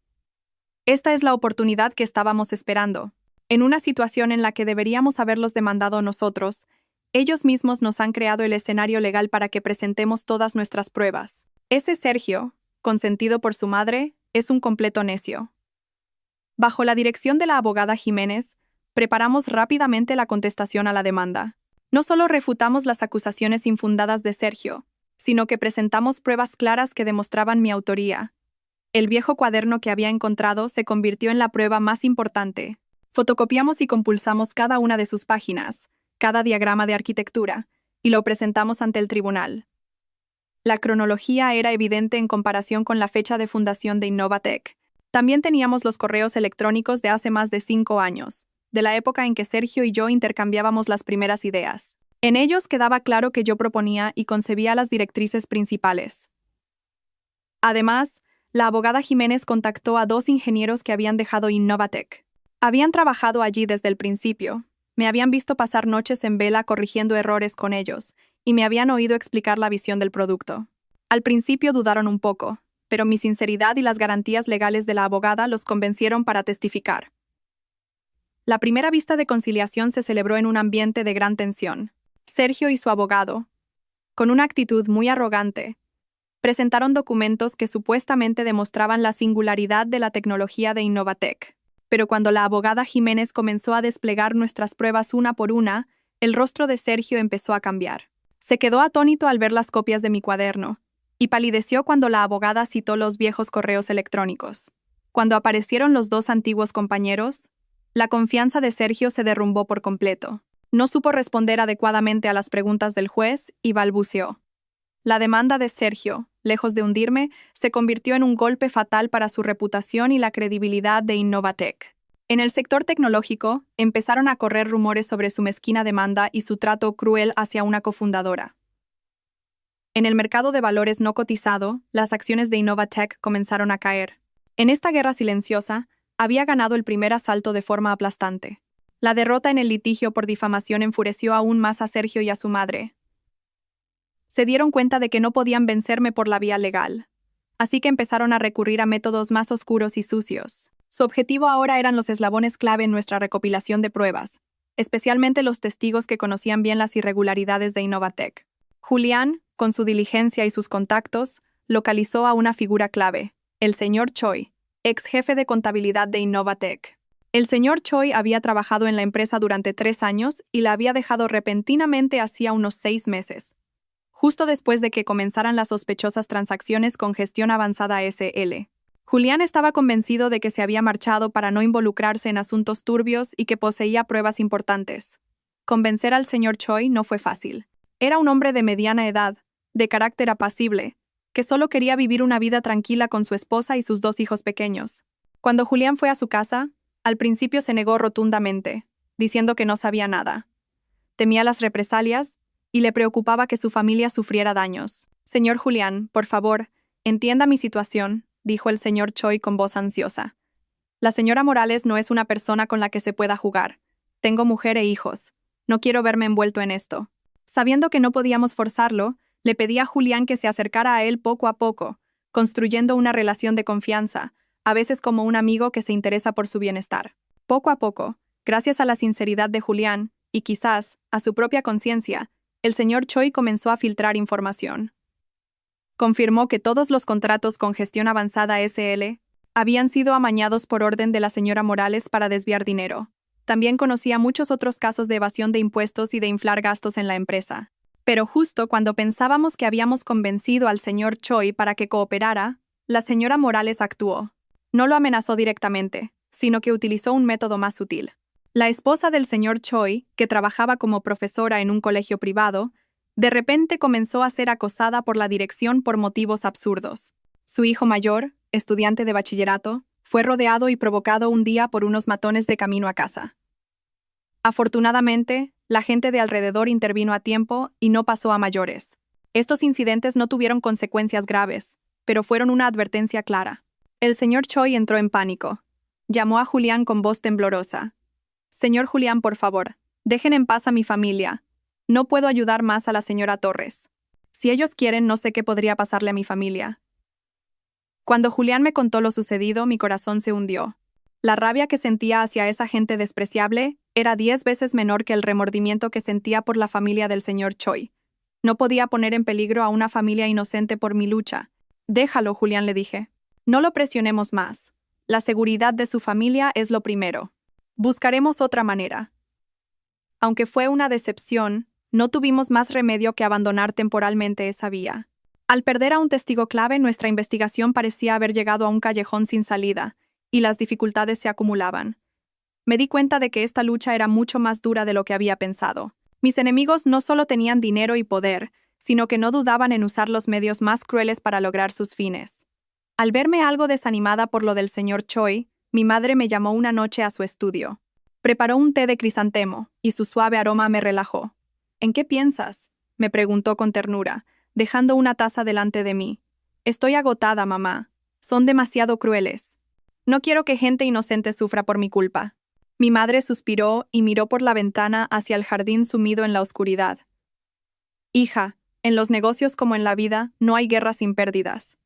Esta es la oportunidad que estábamos esperando. En una situación en la que deberíamos haberlos demandado nosotros, ellos mismos nos han creado el escenario legal para que presentemos todas nuestras pruebas. Ese Sergio, consentido por su madre, es un completo necio. Bajo la dirección de la abogada Jiménez, preparamos rápidamente la contestación a la demanda. No solo refutamos las acusaciones infundadas de Sergio, sino que presentamos pruebas claras que demostraban mi autoría. El viejo cuaderno que había encontrado se convirtió en la prueba más importante. Fotocopiamos y compulsamos cada una de sus páginas, cada diagrama de arquitectura, y lo presentamos ante el tribunal. La cronología era evidente en comparación con la fecha de fundación de Innovatec. También teníamos los correos electrónicos de hace más de 5 años, de la época en que Sergio y yo intercambiábamos las primeras ideas. En ellos quedaba claro que yo proponía y concebía las directrices principales. Además, la abogada Jiménez contactó a 2 ingenieros que habían dejado Innovatec. Habían trabajado allí desde el principio, me habían visto pasar noches en vela corrigiendo errores con ellos, y me habían oído explicar la visión del producto. Al principio dudaron un poco, pero mi sinceridad y las garantías legales de la abogada los convencieron para testificar. La primera vista de conciliación se celebró en un ambiente de gran tensión. Sergio y su abogado, con una actitud muy arrogante, presentaron documentos que supuestamente demostraban la singularidad de la tecnología de Innovatec. Pero cuando la abogada Jiménez comenzó a desplegar nuestras pruebas una por una, el rostro de Sergio empezó a cambiar. Se quedó atónito al ver las copias de mi cuaderno, y palideció cuando la abogada citó los viejos correos electrónicos. Cuando aparecieron los 2 antiguos compañeros, la confianza de Sergio se derrumbó por completo. No supo responder adecuadamente a las preguntas del juez y balbuceó. La demanda de Sergio, lejos de hundirme, se convirtió en un golpe fatal para su reputación y la credibilidad de Innovatec. En el sector tecnológico, empezaron a correr rumores sobre su mezquina demanda y su trato cruel hacia una cofundadora. En el mercado de valores no cotizado, las acciones de Innovatec comenzaron a caer. En esta guerra silenciosa, había ganado el primer asalto de forma aplastante. La derrota en el litigio por difamación enfureció aún más a Sergio y a su madre. Se dieron cuenta de que no podían vencerme por la vía legal, así que empezaron a recurrir a métodos más oscuros y sucios. Su objetivo ahora eran los eslabones clave en nuestra recopilación de pruebas, especialmente los testigos que conocían bien las irregularidades de Innovatec. Julián, con su diligencia y sus contactos, localizó a una figura clave, el señor Choi, ex jefe de contabilidad de Innovatec. El señor Choi había trabajado en la empresa durante 3 años y la había dejado repentinamente hacía unos 6 meses. Justo después de que comenzaran las sospechosas transacciones con Gestión Avanzada SL. Julián estaba convencido de que se había marchado para no involucrarse en asuntos turbios y que poseía pruebas importantes. Convencer al señor Choi no fue fácil. Era un hombre de mediana edad, de carácter apacible, que solo quería vivir una vida tranquila con su esposa y sus 2 hijos pequeños. Cuando Julián fue a su casa, al principio se negó rotundamente, diciendo que no sabía nada. Temía las represalias y le preocupaba que su familia sufriera daños. Señor Julián, por favor, entienda mi situación, dijo el señor Choi con voz ansiosa. La señora Morales no es una persona con la que se pueda jugar. Tengo mujer e hijos. No quiero verme envuelto en esto. Sabiendo que no podíamos forzarlo, le pedí a Julián que se acercara a él poco a poco, construyendo una relación de confianza, a veces como un amigo que se interesa por su bienestar. Poco a poco, gracias a la sinceridad de Julián, y quizás a su propia conciencia, el señor Choi comenzó a filtrar información. Confirmó que todos los contratos con Gestión Avanzada SL habían sido amañados por orden de la señora Morales para desviar dinero. También conocía muchos otros casos de evasión de impuestos y de inflar gastos en la empresa. Pero justo cuando pensábamos que habíamos convencido al señor Choi para que cooperara, la señora Morales actuó. No lo amenazó directamente, sino que utilizó un método más sutil. La esposa del señor Choi, que trabajaba como profesora en un colegio privado, de repente comenzó a ser acosada por la dirección por motivos absurdos. Su hijo mayor, estudiante de bachillerato, fue rodeado y provocado un día por unos matones de camino a casa. Afortunadamente, la gente de alrededor intervino a tiempo y no pasó a mayores. Estos incidentes no tuvieron consecuencias graves, pero fueron una advertencia clara. El señor Choi entró en pánico. Llamó a Julián con voz temblorosa. Señor Julián, por favor, dejen en paz a mi familia. No puedo ayudar más a la señora Torres. Si ellos quieren, no sé qué podría pasarle a mi familia. Cuando Julián me contó lo sucedido, mi corazón se hundió. La rabia que sentía hacia esa gente despreciable era 10 veces menor que el remordimiento que sentía por la familia del señor Choi. No podía poner en peligro a una familia inocente por mi lucha. Déjalo, Julián, le dije. No lo presionemos más. La seguridad de su familia es lo primero. Buscaremos otra manera. Aunque fue una decepción, no tuvimos más remedio que abandonar temporalmente esa vía. Al perder a un testigo clave, nuestra investigación parecía haber llegado a un callejón sin salida, y las dificultades se acumulaban. Me di cuenta de que esta lucha era mucho más dura de lo que había pensado. Mis enemigos no solo tenían dinero y poder, sino que no dudaban en usar los medios más crueles para lograr sus fines. Al verme algo desanimada por lo del señor Choi, mi madre me llamó una noche a su estudio. Preparó un té de crisantemo, y su suave aroma me relajó. ¿En qué piensas?, me preguntó con ternura, dejando una taza delante de mí. Estoy agotada, mamá. Son demasiado crueles. No quiero que gente inocente sufra por mi culpa. Mi madre suspiró y miró por la ventana hacia el jardín sumido en la oscuridad. Hija, en los negocios como en la vida, no hay guerra sin pérdidas.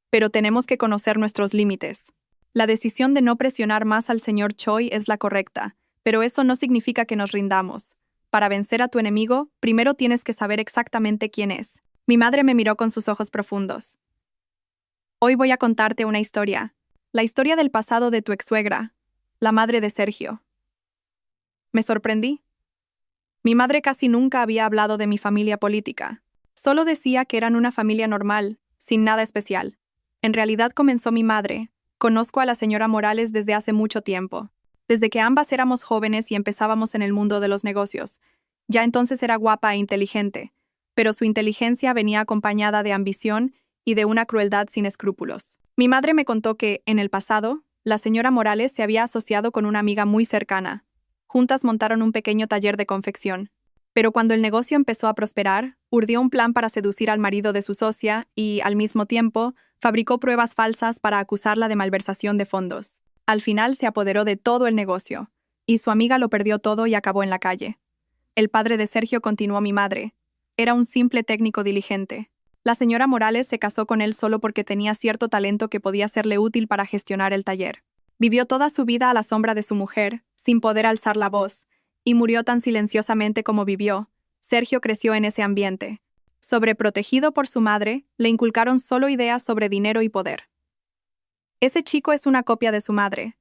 Pero tenemos que conocer nuestros límites. La decisión de no presionar más al señor Choi es la correcta, pero eso no significa que nos rindamos. Para vencer a tu enemigo, primero tienes que saber exactamente quién es. Mi madre me miró con sus ojos profundos. Hoy voy a contarte una historia. La historia del pasado de tu ex-suegra, la madre de Sergio. Me sorprendí. Mi madre casi nunca había hablado de mi familia política. Solo decía que eran una familia normal, sin nada especial. En realidad comenzó mi madre. Conozco a la señora Morales desde hace mucho tiempo. Desde que ambas éramos jóvenes y empezábamos en el mundo de los negocios. Ya entonces era guapa e inteligente, pero su inteligencia venía acompañada de ambición y de una crueldad sin escrúpulos. Mi madre me contó que, en el pasado, la señora Morales se había asociado con una amiga muy cercana. Juntas montaron un pequeño taller de confección. Pero cuando el negocio empezó a prosperar, urdió un plan para seducir al marido de su socia y, al mismo tiempo, fabricó pruebas falsas para acusarla de malversación de fondos. Al final se apoderó de todo el negocio, y su amiga lo perdió todo y acabó en la calle. El padre de Sergio continuó mi madre. Era un simple técnico diligente. La señora Morales se casó con él solo porque tenía cierto talento que podía serle útil para gestionar el taller. Vivió toda su vida a la sombra de su mujer, sin poder alzar la voz, y murió tan silenciosamente como vivió. Sergio creció en ese ambiente. Sobreprotegido por su madre, le inculcaron solo ideas sobre dinero y poder. Ese chico es una copia de su madre.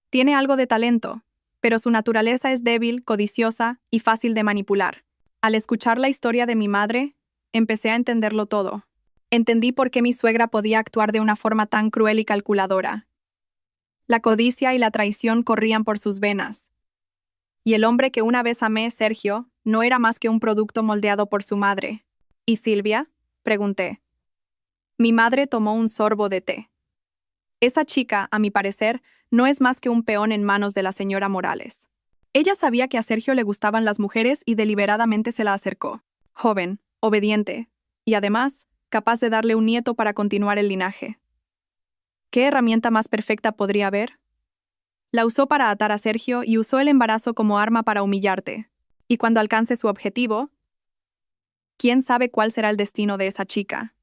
Tiene algo de talento, pero su naturaleza es débil, codiciosa y fácil de manipular. Al escuchar la historia de mi madre, empecé a entenderlo todo. Entendí por qué mi suegra podía actuar de una forma tan cruel y calculadora. La codicia y la traición corrían por sus venas. Y el hombre que una vez amé, Sergio, no era más que un producto moldeado por su madre. ¿Y Silvia?, pregunté. Mi madre tomó un sorbo de té. Esa chica, a mi parecer, no es más que un peón en manos de la señora Morales. Ella sabía que a Sergio le gustaban las mujeres y deliberadamente se la acercó. Joven, obediente, y además, capaz de darle un nieto para continuar el linaje. ¿Qué herramienta más perfecta podría haber? La usó para atar a Sergio y usó el embarazo como arma para humillarte. Y cuando alcance su objetivo, ¿quién sabe cuál será el destino de esa chica?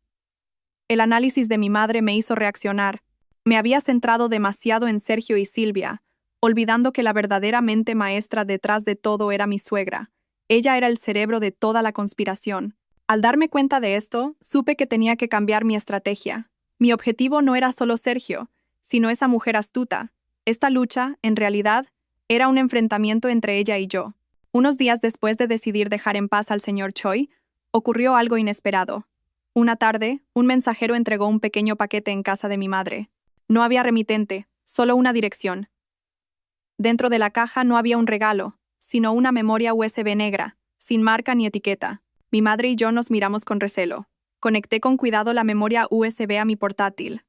El análisis de mi madre me hizo reaccionar. Me había centrado demasiado en Sergio y Silvia, olvidando que la verdadera mente maestra detrás de todo era mi suegra. Ella era el cerebro de toda la conspiración. Al darme cuenta de esto, supe que tenía que cambiar mi estrategia. Mi objetivo no era solo Sergio, sino esa mujer astuta. Esta lucha, en realidad, era un enfrentamiento entre ella y yo. Unos días después de decidir dejar en paz al señor Choi, ocurrió algo inesperado. Una tarde, un mensajero entregó un pequeño paquete en casa de mi madre. No había remitente, solo una dirección. Dentro de la caja no había un regalo, sino una memoria USB negra, sin marca ni etiqueta. Mi madre y yo nos miramos con recelo. Conecté con cuidado la memoria USB a mi portátil.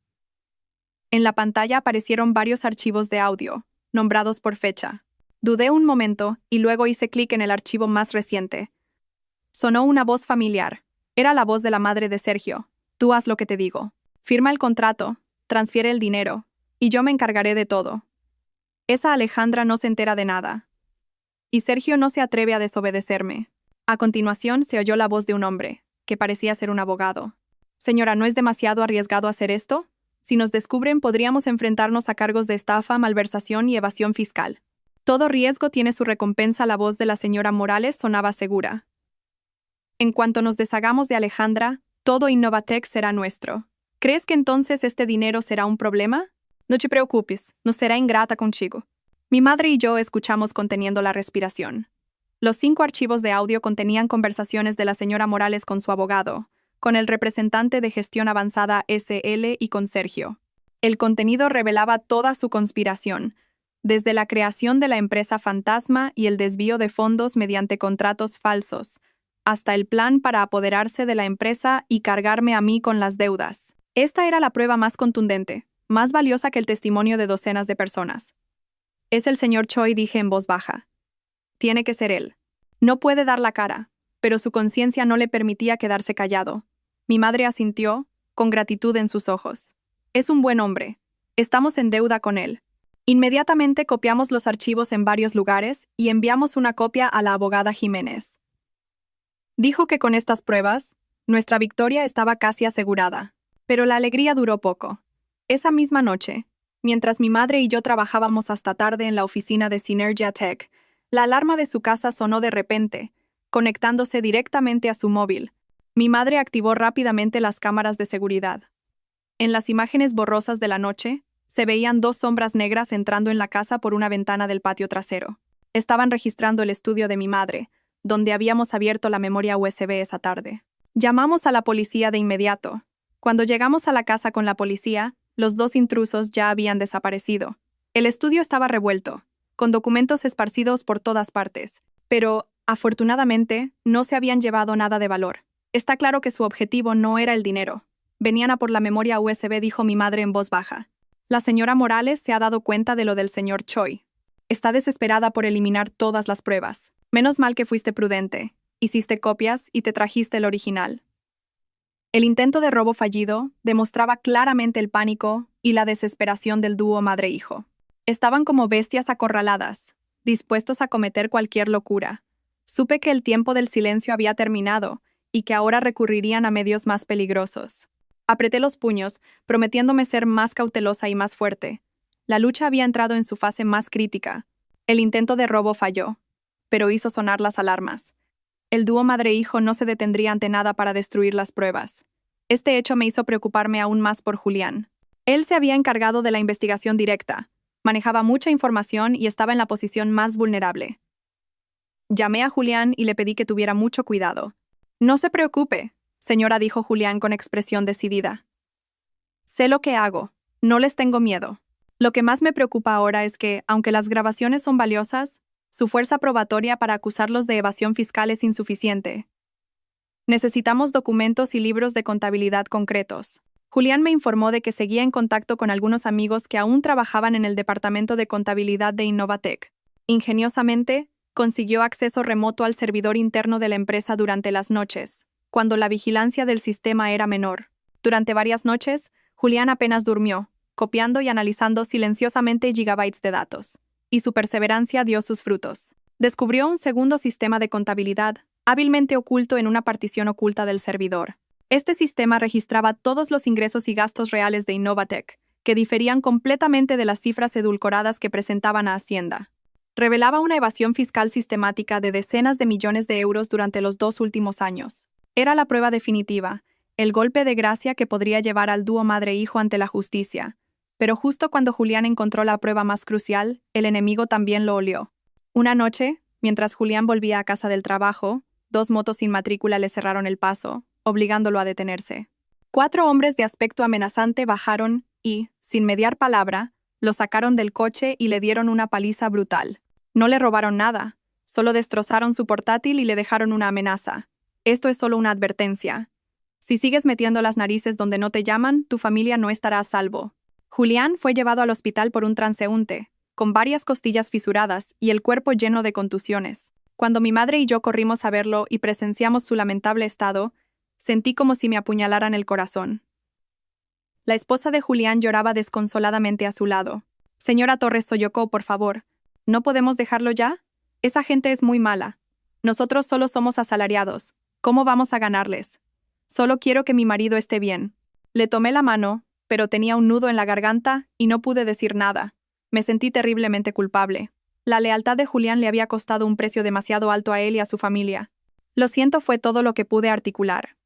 En la pantalla aparecieron varios archivos de audio, nombrados por fecha. Dudé un momento y luego hice clic en el archivo más reciente. Sonó una voz familiar. Era la voz de la madre de Sergio. Tú haz lo que te digo. Firma el contrato, transfiere el dinero, y yo me encargaré de todo. Esa Alejandra no se entera de nada. Y Sergio no se atreve a desobedecerme. A continuación se oyó la voz de un hombre, que parecía ser un abogado. Señora, ¿no es demasiado arriesgado hacer esto? Si nos descubren, podríamos enfrentarnos a cargos de estafa, malversación y evasión fiscal. Todo riesgo tiene su recompensa. La voz de la señora Morales sonaba segura. En cuanto nos deshagamos de Alejandra, todo Innovatec será nuestro. ¿Crees que entonces este dinero será un problema? No te preocupes, no será ingrata contigo. Mi madre y yo escuchamos conteniendo la respiración. Los 5 archivos de audio contenían conversaciones de la señora Morales con su abogado, con el representante de gestión avanzada SL y con Sergio. El contenido revelaba toda su conspiración, desde la creación de la empresa fantasma y el desvío de fondos mediante contratos falsos, hasta el plan para apoderarse de la empresa y cargarme a mí con las deudas. Esta era la prueba más contundente, más valiosa que el testimonio de docenas de personas. Es el señor Choi, dije en voz baja. Tiene que ser él. No puede dar la cara, pero su conciencia no le permitía quedarse callado. Mi madre asintió, con gratitud en sus ojos. Es un buen hombre. Estamos en deuda con él. Inmediatamente copiamos los archivos en varios lugares y enviamos una copia a la abogada Jiménez. Dijo que con estas pruebas, nuestra victoria estaba casi asegurada. Pero la alegría duró poco. Esa misma noche, mientras mi madre y yo trabajábamos hasta tarde en la oficina de Synergia Tech, la alarma de su casa sonó de repente, conectándose directamente a su móvil. Mi madre activó rápidamente las cámaras de seguridad. En las imágenes borrosas de la noche, se veían 2 sombras negras entrando en la casa por una ventana del patio trasero. Estaban registrando el estudio de mi madre, donde habíamos abierto la memoria USB esa tarde. Llamamos a la policía de inmediato. Cuando llegamos a la casa con la policía, los 2 intrusos ya habían desaparecido. El estudio estaba revuelto, con documentos esparcidos por todas partes, pero, afortunadamente, no se habían llevado nada de valor. Está claro que su objetivo no era el dinero. Venían a por la memoria USB, dijo mi madre en voz baja. La señora Morales se ha dado cuenta de lo del señor Choi. Está desesperada por eliminar todas las pruebas. Menos mal que fuiste prudente. Hiciste copias y te trajiste el original. El intento de robo fallido demostraba claramente el pánico y la desesperación del dúo madre-hijo. Estaban como bestias acorraladas, dispuestos a cometer cualquier locura. Supe que el tiempo del silencio había terminado y que ahora recurrirían a medios más peligrosos. Apreté los puños, prometiéndome ser más cautelosa y más fuerte. La lucha había entrado en su fase más crítica. El intento de robo falló, pero hizo sonar las alarmas. El dúo madre-hijo no se detendría ante nada para destruir las pruebas. Este hecho me hizo preocuparme aún más por Julián. Él se había encargado de la investigación directa, manejaba mucha información y estaba en la posición más vulnerable. Llamé a Julián y le pedí que tuviera mucho cuidado. No se preocupe, señora, dijo Julián con expresión decidida. Sé lo que hago, no les tengo miedo. Lo que más me preocupa ahora es que, aunque las grabaciones son valiosas, su fuerza probatoria para acusarlos de evasión fiscal es insuficiente. Necesitamos documentos y libros de contabilidad concretos. Julián me informó de que seguía en contacto con algunos amigos que aún trabajaban en el departamento de contabilidad de Innovatec. Ingeniosamente, consiguió acceso remoto al servidor interno de la empresa durante las noches, cuando la vigilancia del sistema era menor. Durante varias noches, Julián apenas durmió, copiando y analizando silenciosamente gigabytes de datos. Y su perseverancia dio sus frutos. Descubrió un segundo sistema de contabilidad, hábilmente oculto en una partición oculta del servidor. Este sistema registraba todos los ingresos y gastos reales de Innovatec, que diferían completamente de las cifras edulcoradas que presentaban a Hacienda. Revelaba una evasión fiscal sistemática de decenas de millones de euros durante los 2 últimos años. Era la prueba definitiva, el golpe de gracia que podría llevar al dúo madre-hijo ante la justicia. Pero justo cuando Julián encontró la prueba más crucial, el enemigo también lo olió. Una noche, mientras Julián volvía a casa del trabajo, 2 motos sin matrícula le cerraron el paso, obligándolo a detenerse. 4 hombres de aspecto amenazante bajaron y, sin mediar palabra, lo sacaron del coche y le dieron una paliza brutal. No le robaron nada, solo destrozaron su portátil y le dejaron una amenaza. Esto es solo una advertencia. Si sigues metiendo las narices donde no te llaman, tu familia no estará a salvo. Julián fue llevado al hospital por un transeúnte, con varias costillas fisuradas y el cuerpo lleno de contusiones. Cuando mi madre y yo corrimos a verlo y presenciamos su lamentable estado, sentí como si me apuñalaran el corazón. La esposa de Julián lloraba desconsoladamente a su lado. Señora Torres sollocó, por favor. ¿No podemos dejarlo ya? Esa gente es muy mala. Nosotros solo somos asalariados. ¿Cómo vamos a ganarles? Solo quiero que mi marido esté bien. Le tomé la mano, pero tenía un nudo en la garganta y no pude decir nada. Me sentí terriblemente culpable. La lealtad de Julián le había costado un precio demasiado alto a él y a su familia. Lo siento, fue todo lo que pude articular.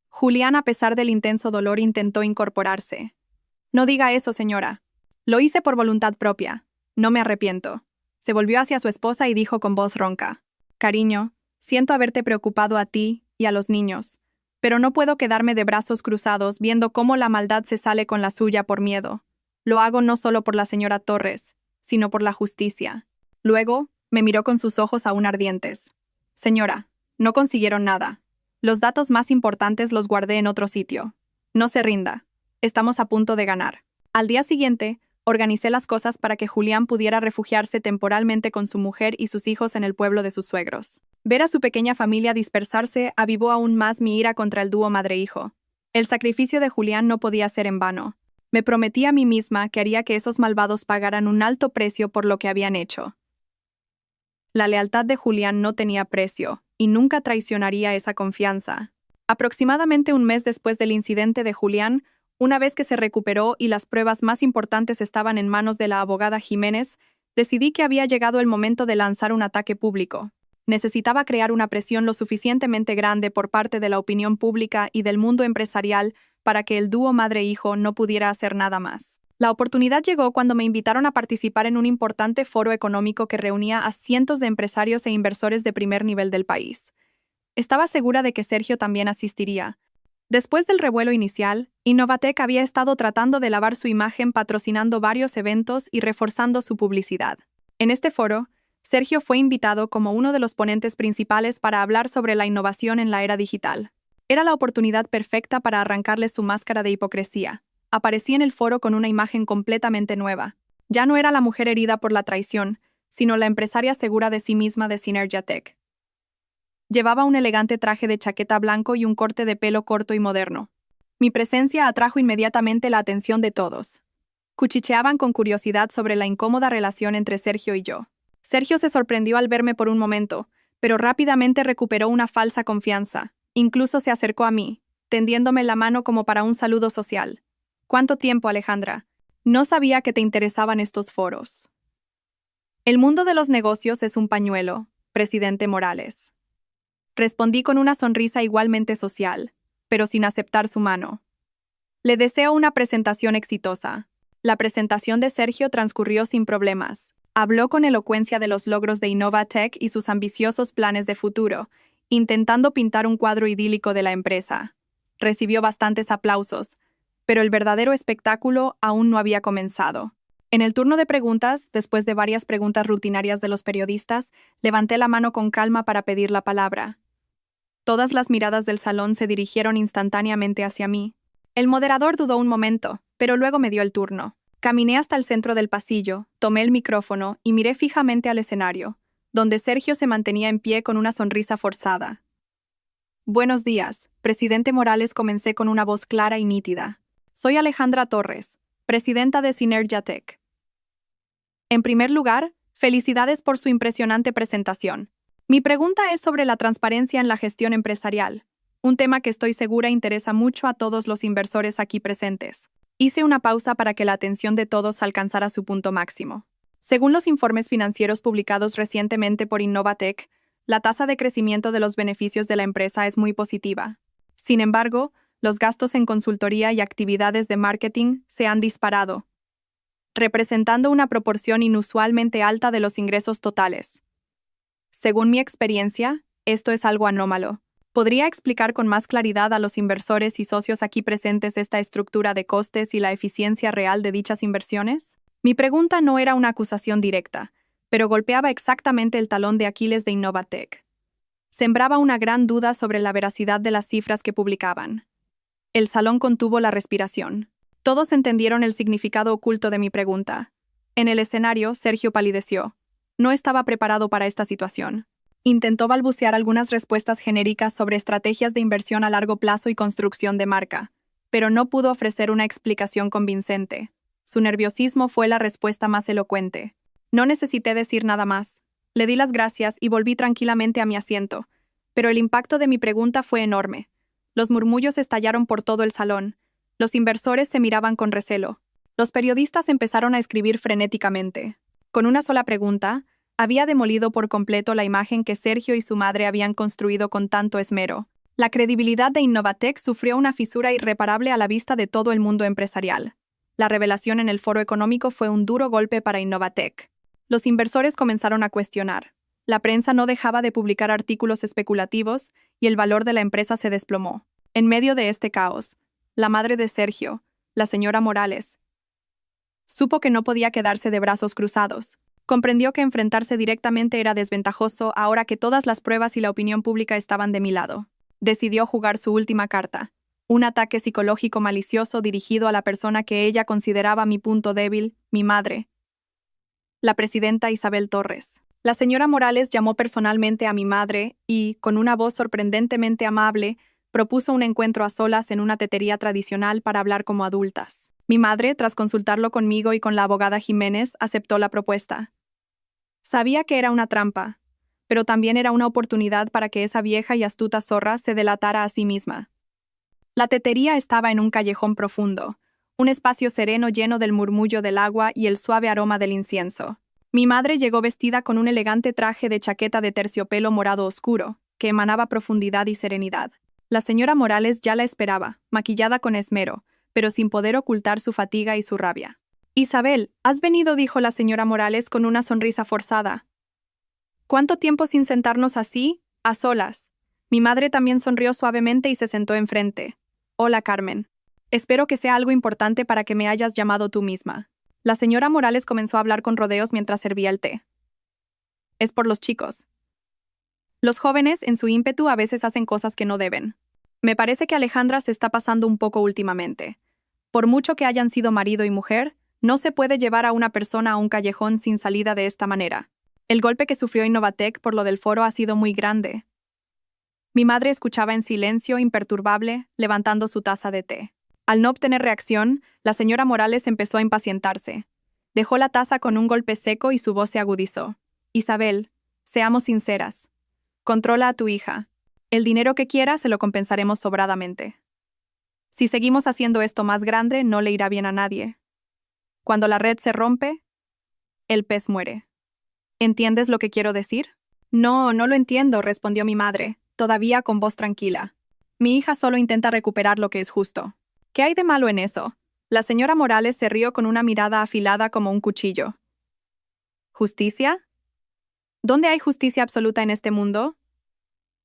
Julián, a pesar del intenso dolor, intentó incorporarse. No diga eso, señora. Lo hice por voluntad propia. No me arrepiento. Se volvió hacia su esposa y dijo con voz ronca: Cariño, siento haberte preocupado a ti y a los niños, pero no puedo quedarme de brazos cruzados viendo cómo la maldad se sale con la suya por miedo. Lo hago no solo por la señora Torres, sino por la justicia. Luego, me miró con sus ojos aún ardientes. Señora, no consiguieron nada. Los datos más importantes los guardé en otro sitio. No se rinda. Estamos a punto de ganar. Al día siguiente, organicé las cosas para que Julián pudiera refugiarse temporalmente con su mujer y sus hijos en el pueblo de sus suegros. Ver a su pequeña familia dispersarse avivó aún más mi ira contra el dúo madre-hijo. El sacrificio de Julián no podía ser en vano. Me prometí a mí misma que haría que esos malvados pagaran un alto precio por lo que habían hecho. La lealtad de Julián no tenía precio, y nunca traicionaría esa confianza. Aproximadamente un mes después del incidente de Julián, una vez que se recuperó y las pruebas más importantes estaban en manos de la abogada Jiménez, decidí que había llegado el momento de lanzar un ataque público. Necesitaba crear una presión lo suficientemente grande por parte de la opinión pública y del mundo empresarial para que el dúo madre-hijo no pudiera hacer nada más. La oportunidad llegó cuando me invitaron a participar en un importante foro económico que reunía a cientos de empresarios e inversores de primer nivel del país. Estaba segura de que Sergio también asistiría. Después del revuelo inicial, Innovatec había estado tratando de lavar su imagen patrocinando varios eventos y reforzando su publicidad. En este foro, Sergio fue invitado como uno de los ponentes principales para hablar sobre la innovación en la era digital. Era la oportunidad perfecta para arrancarle su máscara de hipocresía. Aparecí en el foro con una imagen completamente nueva. Ya no era la mujer herida por la traición, sino la empresaria segura de sí misma de Synergiatech. Llevaba un elegante traje de chaqueta blanco y un corte de pelo corto y moderno. Mi presencia atrajo inmediatamente la atención de todos. Cuchicheaban con curiosidad sobre la incómoda relación entre Sergio y yo. Sergio se sorprendió al verme por un momento, pero rápidamente recuperó una falsa confianza. Incluso se acercó a mí, tendiéndome la mano como para un saludo social. ¿Cuánto tiempo, Alejandra? No sabía que te interesaban estos foros. El mundo de los negocios es un pañuelo, presidente Morales. Respondí con una sonrisa igualmente social, pero sin aceptar su mano. Le deseo una presentación exitosa. La presentación de Sergio transcurrió sin problemas. Habló con elocuencia de los logros de Innovatec y sus ambiciosos planes de futuro, intentando pintar un cuadro idílico de la empresa. Recibió bastantes aplausos, pero el verdadero espectáculo aún no había comenzado. En el turno de preguntas, después de varias preguntas rutinarias de los periodistas, levanté la mano con calma para pedir la palabra. Todas las miradas del salón se dirigieron instantáneamente hacia mí. El moderador dudó un momento, pero luego me dio el turno. Caminé hasta el centro del pasillo, tomé el micrófono y miré fijamente al escenario, donde Sergio se mantenía en pie con una sonrisa forzada. Buenos días, presidente Morales, comencé con una voz clara y nítida. Soy Alejandra Torres, presidenta de Synergiatech. En primer lugar, felicidades por su impresionante presentación. Mi pregunta es sobre la transparencia en la gestión empresarial, un tema que estoy segura interesa mucho a todos los inversores aquí presentes. Hice una pausa para que la atención de todos alcanzara su punto máximo. Según los informes financieros publicados recientemente por Innovatec, la tasa de crecimiento de los beneficios de la empresa es muy positiva. Sin embargo, los gastos en consultoría y actividades de marketing se han disparado, representando una proporción inusualmente alta de los ingresos totales. Según mi experiencia, esto es algo anómalo. ¿Podría explicar con más claridad a los inversores y socios aquí presentes esta estructura de costes y la eficiencia real de dichas inversiones? Mi pregunta no era una acusación directa, pero golpeaba exactamente el talón de Aquiles de Innovatec. Sembraba una gran duda sobre la veracidad de las cifras que publicaban. El salón contuvo la respiración. Todos entendieron el significado oculto de mi pregunta. En el escenario, Sergio palideció. No estaba preparado para esta situación. Intentó balbucear algunas respuestas genéricas sobre estrategias de inversión a largo plazo y construcción de marca, pero no pudo ofrecer una explicación convincente. Su nerviosismo fue la respuesta más elocuente. No necesité decir nada más. Le di las gracias y volví tranquilamente a mi asiento, pero el impacto de mi pregunta fue enorme. Los murmullos estallaron por todo el salón. Los inversores se miraban con recelo. Los periodistas empezaron a escribir frenéticamente. Con una sola pregunta, había demolido por completo la imagen que Sergio y su madre habían construido con tanto esmero. La credibilidad de Innovatec sufrió una fisura irreparable a la vista de todo el mundo empresarial. La revelación en el foro económico fue un duro golpe para Innovatec. Los inversores comenzaron a cuestionar. La prensa no dejaba de publicar artículos especulativos y el valor de la empresa se desplomó. En medio de este caos, la madre de Sergio, la señora Morales, supo que no podía quedarse de brazos cruzados. Comprendió que enfrentarse directamente era desventajoso ahora que todas las pruebas y la opinión pública estaban de mi lado. Decidió jugar su última carta, un ataque psicológico malicioso dirigido a la persona que ella consideraba mi punto débil, mi madre, la presidenta Isabel Torres. La señora Morales llamó personalmente a mi madre y, con una voz sorprendentemente amable, propuso un encuentro a solas en una tetería tradicional para hablar como adultas. Mi madre, tras consultarlo conmigo y con la abogada Jiménez, aceptó la propuesta. Sabía que era una trampa, pero también era una oportunidad para que esa vieja y astuta zorra se delatara a sí misma. La tetería estaba en un callejón profundo, un espacio sereno lleno del murmullo del agua y el suave aroma del incienso. Mi madre llegó vestida con un elegante traje de chaqueta de terciopelo morado oscuro, que emanaba profundidad y serenidad. La señora Morales ya la esperaba, maquillada con esmero, pero sin poder ocultar su fatiga y su rabia. «Isabel, ¿has venido?», dijo la señora Morales con una sonrisa forzada. «¿Cuánto tiempo sin sentarnos así, a solas?». Mi madre también sonrió suavemente y se sentó enfrente. «Hola, Carmen. Espero que sea algo importante para que me hayas llamado tú misma». La señora Morales comenzó a hablar con rodeos mientras servía el té. «Es por los chicos. Los jóvenes, en su ímpetu, a veces hacen cosas que no deben. Me parece que Alejandra se está pasando un poco últimamente. Por mucho que hayan sido marido y mujer, no se puede llevar a una persona a un callejón sin salida de esta manera. El golpe que sufrió Innovatec por lo del foro ha sido muy grande». Mi madre escuchaba en silencio, imperturbable, levantando su taza de té. Al no obtener reacción, la señora Morales empezó a impacientarse. Dejó la taza con un golpe seco y su voz se agudizó. «Isabel, seamos sinceras. Controla a tu hija. El dinero que quiera se lo compensaremos sobradamente. Si seguimos haciendo esto más grande, no le irá bien a nadie. Cuando la red se rompe, el pez muere. ¿Entiendes lo que quiero decir?». «No, no lo entiendo», respondió mi madre, todavía con voz tranquila. «Mi hija solo intenta recuperar lo que es justo». «¿Qué hay de malo en eso?». La señora Morales se rió con una mirada afilada como un cuchillo. «¿Justicia? ¿Dónde hay justicia absoluta en este mundo?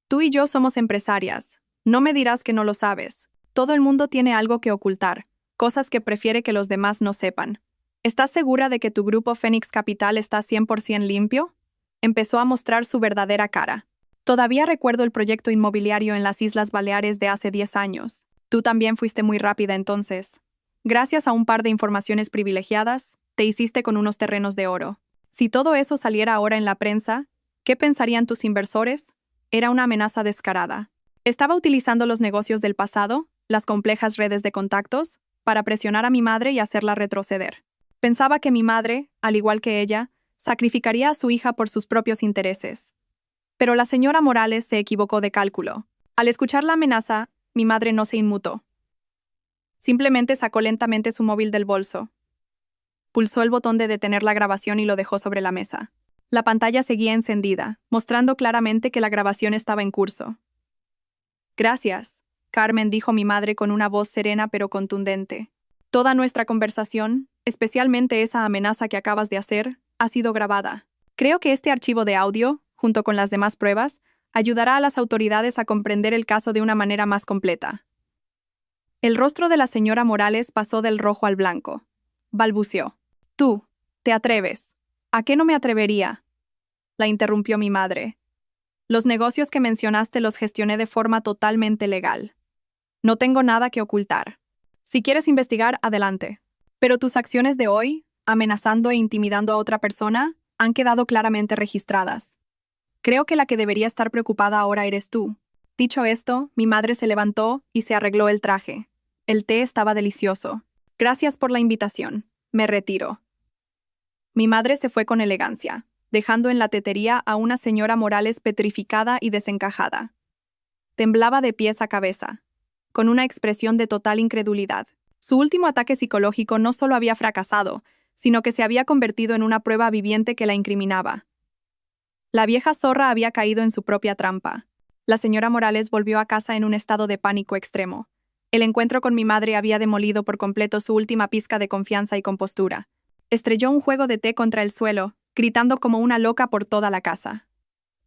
Tú y yo somos empresarias. No me dirás que no lo sabes. Todo el mundo tiene algo que ocultar, cosas que prefiere que los demás no sepan. ¿Estás segura de que tu grupo Fénix Capital está 100% limpio?». Empezó a mostrar su verdadera cara. «Todavía recuerdo el proyecto inmobiliario en las Islas Baleares de hace 10 años. Tú también fuiste muy rápida entonces. Gracias a un par de informaciones privilegiadas, te hiciste con unos terrenos de oro. Si todo eso saliera ahora en la prensa, ¿qué pensarían tus inversores?». Era una amenaza descarada. Estaba utilizando los negocios del pasado, las complejas redes de contactos, para presionar a mi madre y hacerla retroceder. Pensaba que mi madre, al igual que ella, sacrificaría a su hija por sus propios intereses. Pero la señora Morales se equivocó de cálculo. Al escuchar la amenaza, mi madre no se inmutó. Simplemente sacó lentamente su móvil del bolso. Pulsó el botón de detener la grabación y lo dejó sobre la mesa. La pantalla seguía encendida, mostrando claramente que la grabación estaba en curso. «Gracias, Carmen», dijo mi madre con una voz serena pero contundente. «Toda nuestra conversación, especialmente esa amenaza que acabas de hacer, ha sido grabada. Creo que este archivo de audio, junto con las demás pruebas, ayudará a las autoridades a comprender el caso de una manera más completa». El rostro de la señora Morales pasó del rojo al blanco. Balbuceó. «Tú, te atreves». «¿A qué no me atrevería?», la interrumpió mi madre. «Los negocios que mencionaste los gestioné de forma totalmente legal. No tengo nada que ocultar. Si quieres investigar, adelante. Pero tus acciones de hoy, amenazando e intimidando a otra persona, han quedado claramente registradas. Creo que la que debería estar preocupada ahora eres tú». Dicho esto, mi madre se levantó y se arregló el traje. El té estaba delicioso. «Gracias por la invitación. Me retiro. Mi madre se fue con elegancia, dejando en la tetería a una señora Morales petrificada y desencajada. Temblaba de pies a cabeza, con una expresión de total incredulidad. Su último ataque psicológico no solo había fracasado, sino que se había convertido en una prueba viviente que la incriminaba. La vieja zorra había caído en su propia trampa. La señora Morales volvió a casa en un estado de pánico extremo. El encuentro con mi madre había demolido por completo su última pizca de confianza y compostura. Estrelló un juego de té contra el suelo, gritando como una loca por toda la casa.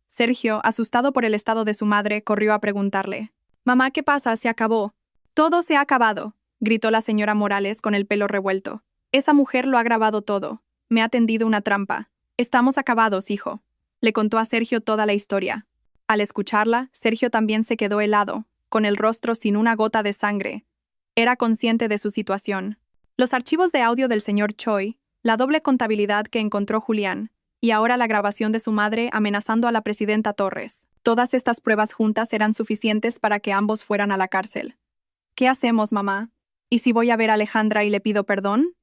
Sergio, asustado por el estado de su madre, corrió a preguntarle: «Mamá, ¿qué pasa? Se acabó». «Todo se ha acabado», gritó la señora Morales con el pelo revuelto. «Esa mujer lo ha grabado todo. Me ha tendido una trampa. Estamos acabados, hijo». Le contó a Sergio toda la historia. Al escucharla, Sergio también se quedó helado, con el rostro sin una gota de sangre. Era consciente de su situación. Los archivos de audio del señor Choi, la doble contabilidad que encontró Julián, y ahora la grabación de su madre amenazando a la presidenta Torres. Todas estas pruebas juntas eran suficientes para que ambos fueran a la cárcel. «¿Qué hacemos, mamá? ¿Y si voy a ver a Alejandra y le pido perdón?»,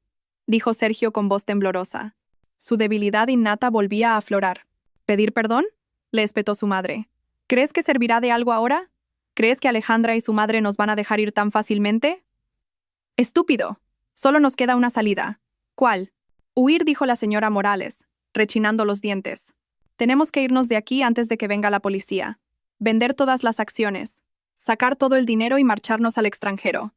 dijo Sergio con voz temblorosa. Su debilidad innata volvía a aflorar. «¿Pedir perdón?», le espetó su madre. «¿Crees que servirá de algo ahora? ¿Crees que Alejandra y su madre nos van a dejar ir tan fácilmente?». «Estúpido. Solo nos queda una salida». «¿Cuál?». «Huir», dijo la señora Morales, rechinando los dientes. «Tenemos que irnos de aquí antes de que venga la policía. Vender todas las acciones. Sacar todo el dinero y marcharnos al extranjero.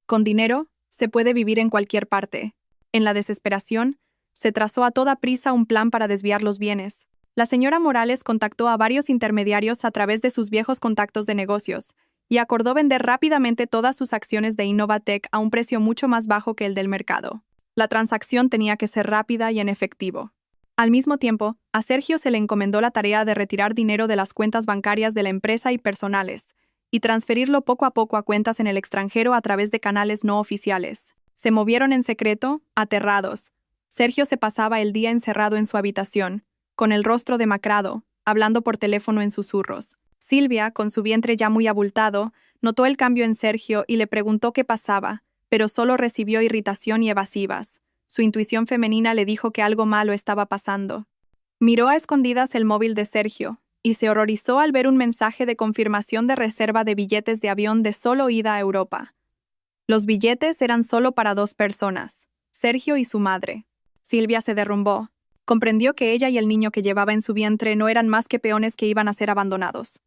Con dinero, se puede vivir en cualquier parte». En la desesperación, se trazó a toda prisa un plan para desviar los bienes. La señora Morales contactó a varios intermediarios a través de sus viejos contactos de negocios y acordó vender rápidamente todas sus acciones de Innovatec a un precio mucho más bajo que el del mercado. La transacción tenía que ser rápida y en efectivo. Al mismo tiempo, a Sergio se le encomendó la tarea de retirar dinero de las cuentas bancarias de la empresa y personales, y transferirlo poco a poco a cuentas en el extranjero a través de canales no oficiales. Se movieron en secreto, aterrados. Sergio se pasaba el día encerrado en su habitación, con el rostro demacrado, hablando por teléfono en susurros. Silvia, con su vientre ya muy abultado, notó el cambio en Sergio y le preguntó qué pasaba, pero solo recibió irritación y evasivas. Su intuición femenina le dijo que algo malo estaba pasando. Miró a escondidas el móvil de Sergio y se horrorizó al ver un mensaje de confirmación de reserva de billetes de avión de solo ida a Europa. Los billetes eran solo para 2 personas, Sergio y su madre. Silvia se derrumbó. Comprendió que ella y el niño que llevaba en su vientre no eran más que peones que iban a ser abandonados.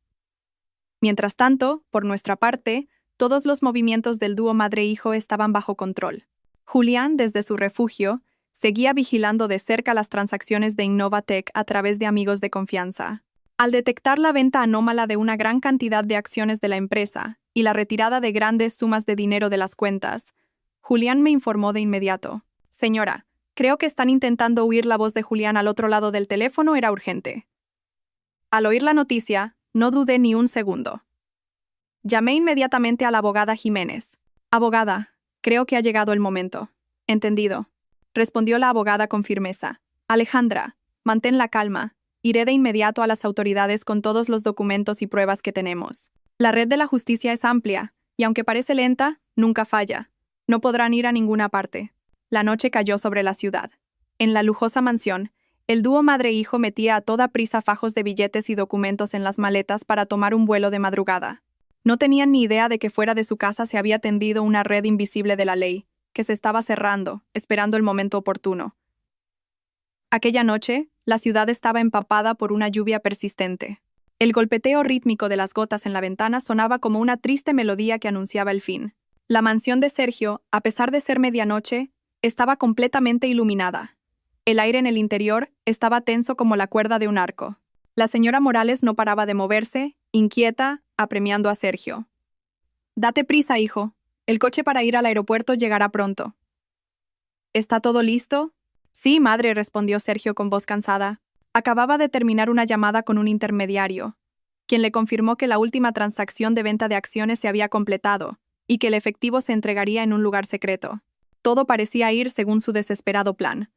Mientras tanto, por nuestra parte, todos los movimientos del dúo madre-hijo estaban bajo control. Julián, desde su refugio, seguía vigilando de cerca las transacciones de Innovatec a través de amigos de confianza. Al detectar la venta anómala de una gran cantidad de acciones de la empresa y la retirada de grandes sumas de dinero de las cuentas, Julián me informó de inmediato: «Señora, creo que están intentando huir». La voz de Julián al otro lado del teléfono era urgente. Al oír la noticia, no dudé ni un segundo. Llamé inmediatamente a la abogada Jiménez. «Abogada, creo que ha llegado el momento». «Entendido», respondió la abogada con firmeza. «Alejandra, mantén la calma. Iré de inmediato a las autoridades con todos los documentos y pruebas que tenemos. La red de la justicia es amplia, y aunque parece lenta, nunca falla. No podrán ir a ninguna parte». La noche cayó sobre la ciudad. En la lujosa mansión, el dúo madre-hijo metía a toda prisa fajos de billetes y documentos en las maletas para tomar un vuelo de madrugada. No tenían ni idea de que fuera de su casa se había tendido una red invisible de la ley, que se estaba cerrando, esperando el momento oportuno. Aquella noche, la ciudad estaba empapada por una lluvia persistente. El golpeteo rítmico de las gotas en la ventana sonaba como una triste melodía que anunciaba el fin. La mansión de Sergio, a pesar de ser medianoche, estaba completamente iluminada. El aire en el interior estaba tenso como la cuerda de un arco. La señora Morales no paraba de moverse, inquieta, apremiando a Sergio. «Date prisa, hijo. El coche para ir al aeropuerto llegará pronto». «¿Está todo listo?». «Sí, madre», respondió Sergio con voz cansada. Acababa de terminar una llamada con un intermediario, quien le confirmó que la última transacción de venta de acciones se había completado y que el efectivo se entregaría en un lugar secreto. Todo parecía ir según su desesperado plan.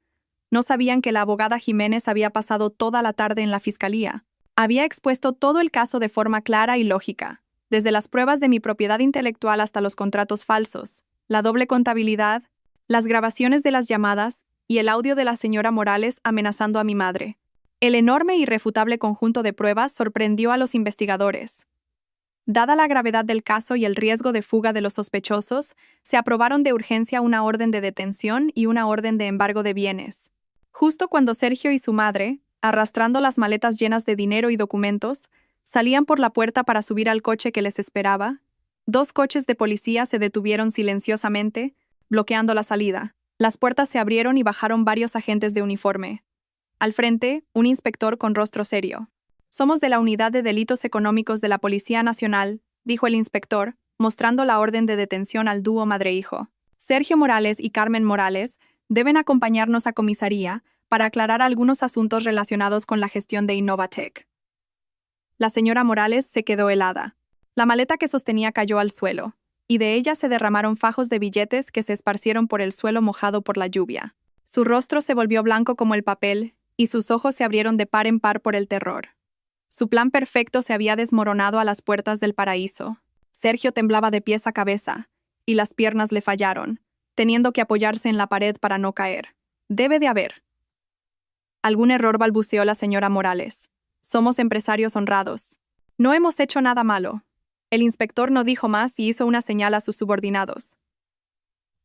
No sabían que la abogada Jiménez había pasado toda la tarde en la fiscalía. Había expuesto todo el caso de forma clara y lógica, desde las pruebas de mi propiedad intelectual hasta los contratos falsos, la doble contabilidad, las grabaciones de las llamadas y el audio de la señora Morales amenazando a mi madre. El enorme e irrefutable conjunto de pruebas sorprendió a los investigadores. Dada la gravedad del caso y el riesgo de fuga de los sospechosos, se aprobaron de urgencia una orden de detención y una orden de embargo de bienes. Justo cuando Sergio y su madre, arrastrando las maletas llenas de dinero y documentos, salían por la puerta para subir al coche que les esperaba, 2 coches de policía se detuvieron silenciosamente, bloqueando la salida. Las puertas se abrieron y bajaron varios agentes de uniforme. Al frente, un inspector con rostro serio. «Somos de la Unidad de Delitos Económicos de la Policía Nacional», dijo el inspector, mostrando la orden de detención al dúo madre-hijo. «Sergio Morales y Carmen Morales deben acompañarnos a comisaría para aclarar algunos asuntos relacionados con la gestión de Innovatec». La señora Morales se quedó helada. La maleta que sostenía cayó al suelo, y de ella se derramaron fajos de billetes que se esparcieron por el suelo mojado por la lluvia. Su rostro se volvió blanco como el papel, y sus ojos se abrieron de par en par por el terror. Su plan perfecto se había desmoronado a las puertas del paraíso. Sergio temblaba de pies a cabeza, y las piernas le fallaron, teniendo que apoyarse en la pared para no caer. «Debe de haber algún error», balbuceó la señora Morales. «Somos empresarios honrados. No hemos hecho nada malo». El inspector no dijo más y hizo una señal a sus subordinados.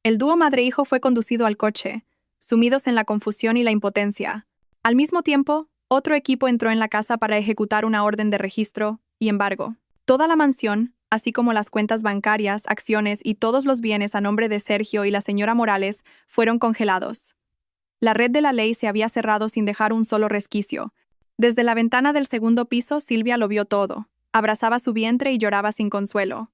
El dúo madre-hijo fue conducido al coche, sumidos en la confusión y la impotencia. Al mismo tiempo, otro equipo entró en la casa para ejecutar una orden de registro y embargo. Toda la mansión, así como las cuentas bancarias, acciones y todos los bienes a nombre de Sergio y la señora Morales, fueron congelados. La red de la ley se había cerrado sin dejar un solo resquicio. Desde la ventana del segundo piso, Silvia lo vio todo. Abrazaba su vientre y lloraba sin consuelo.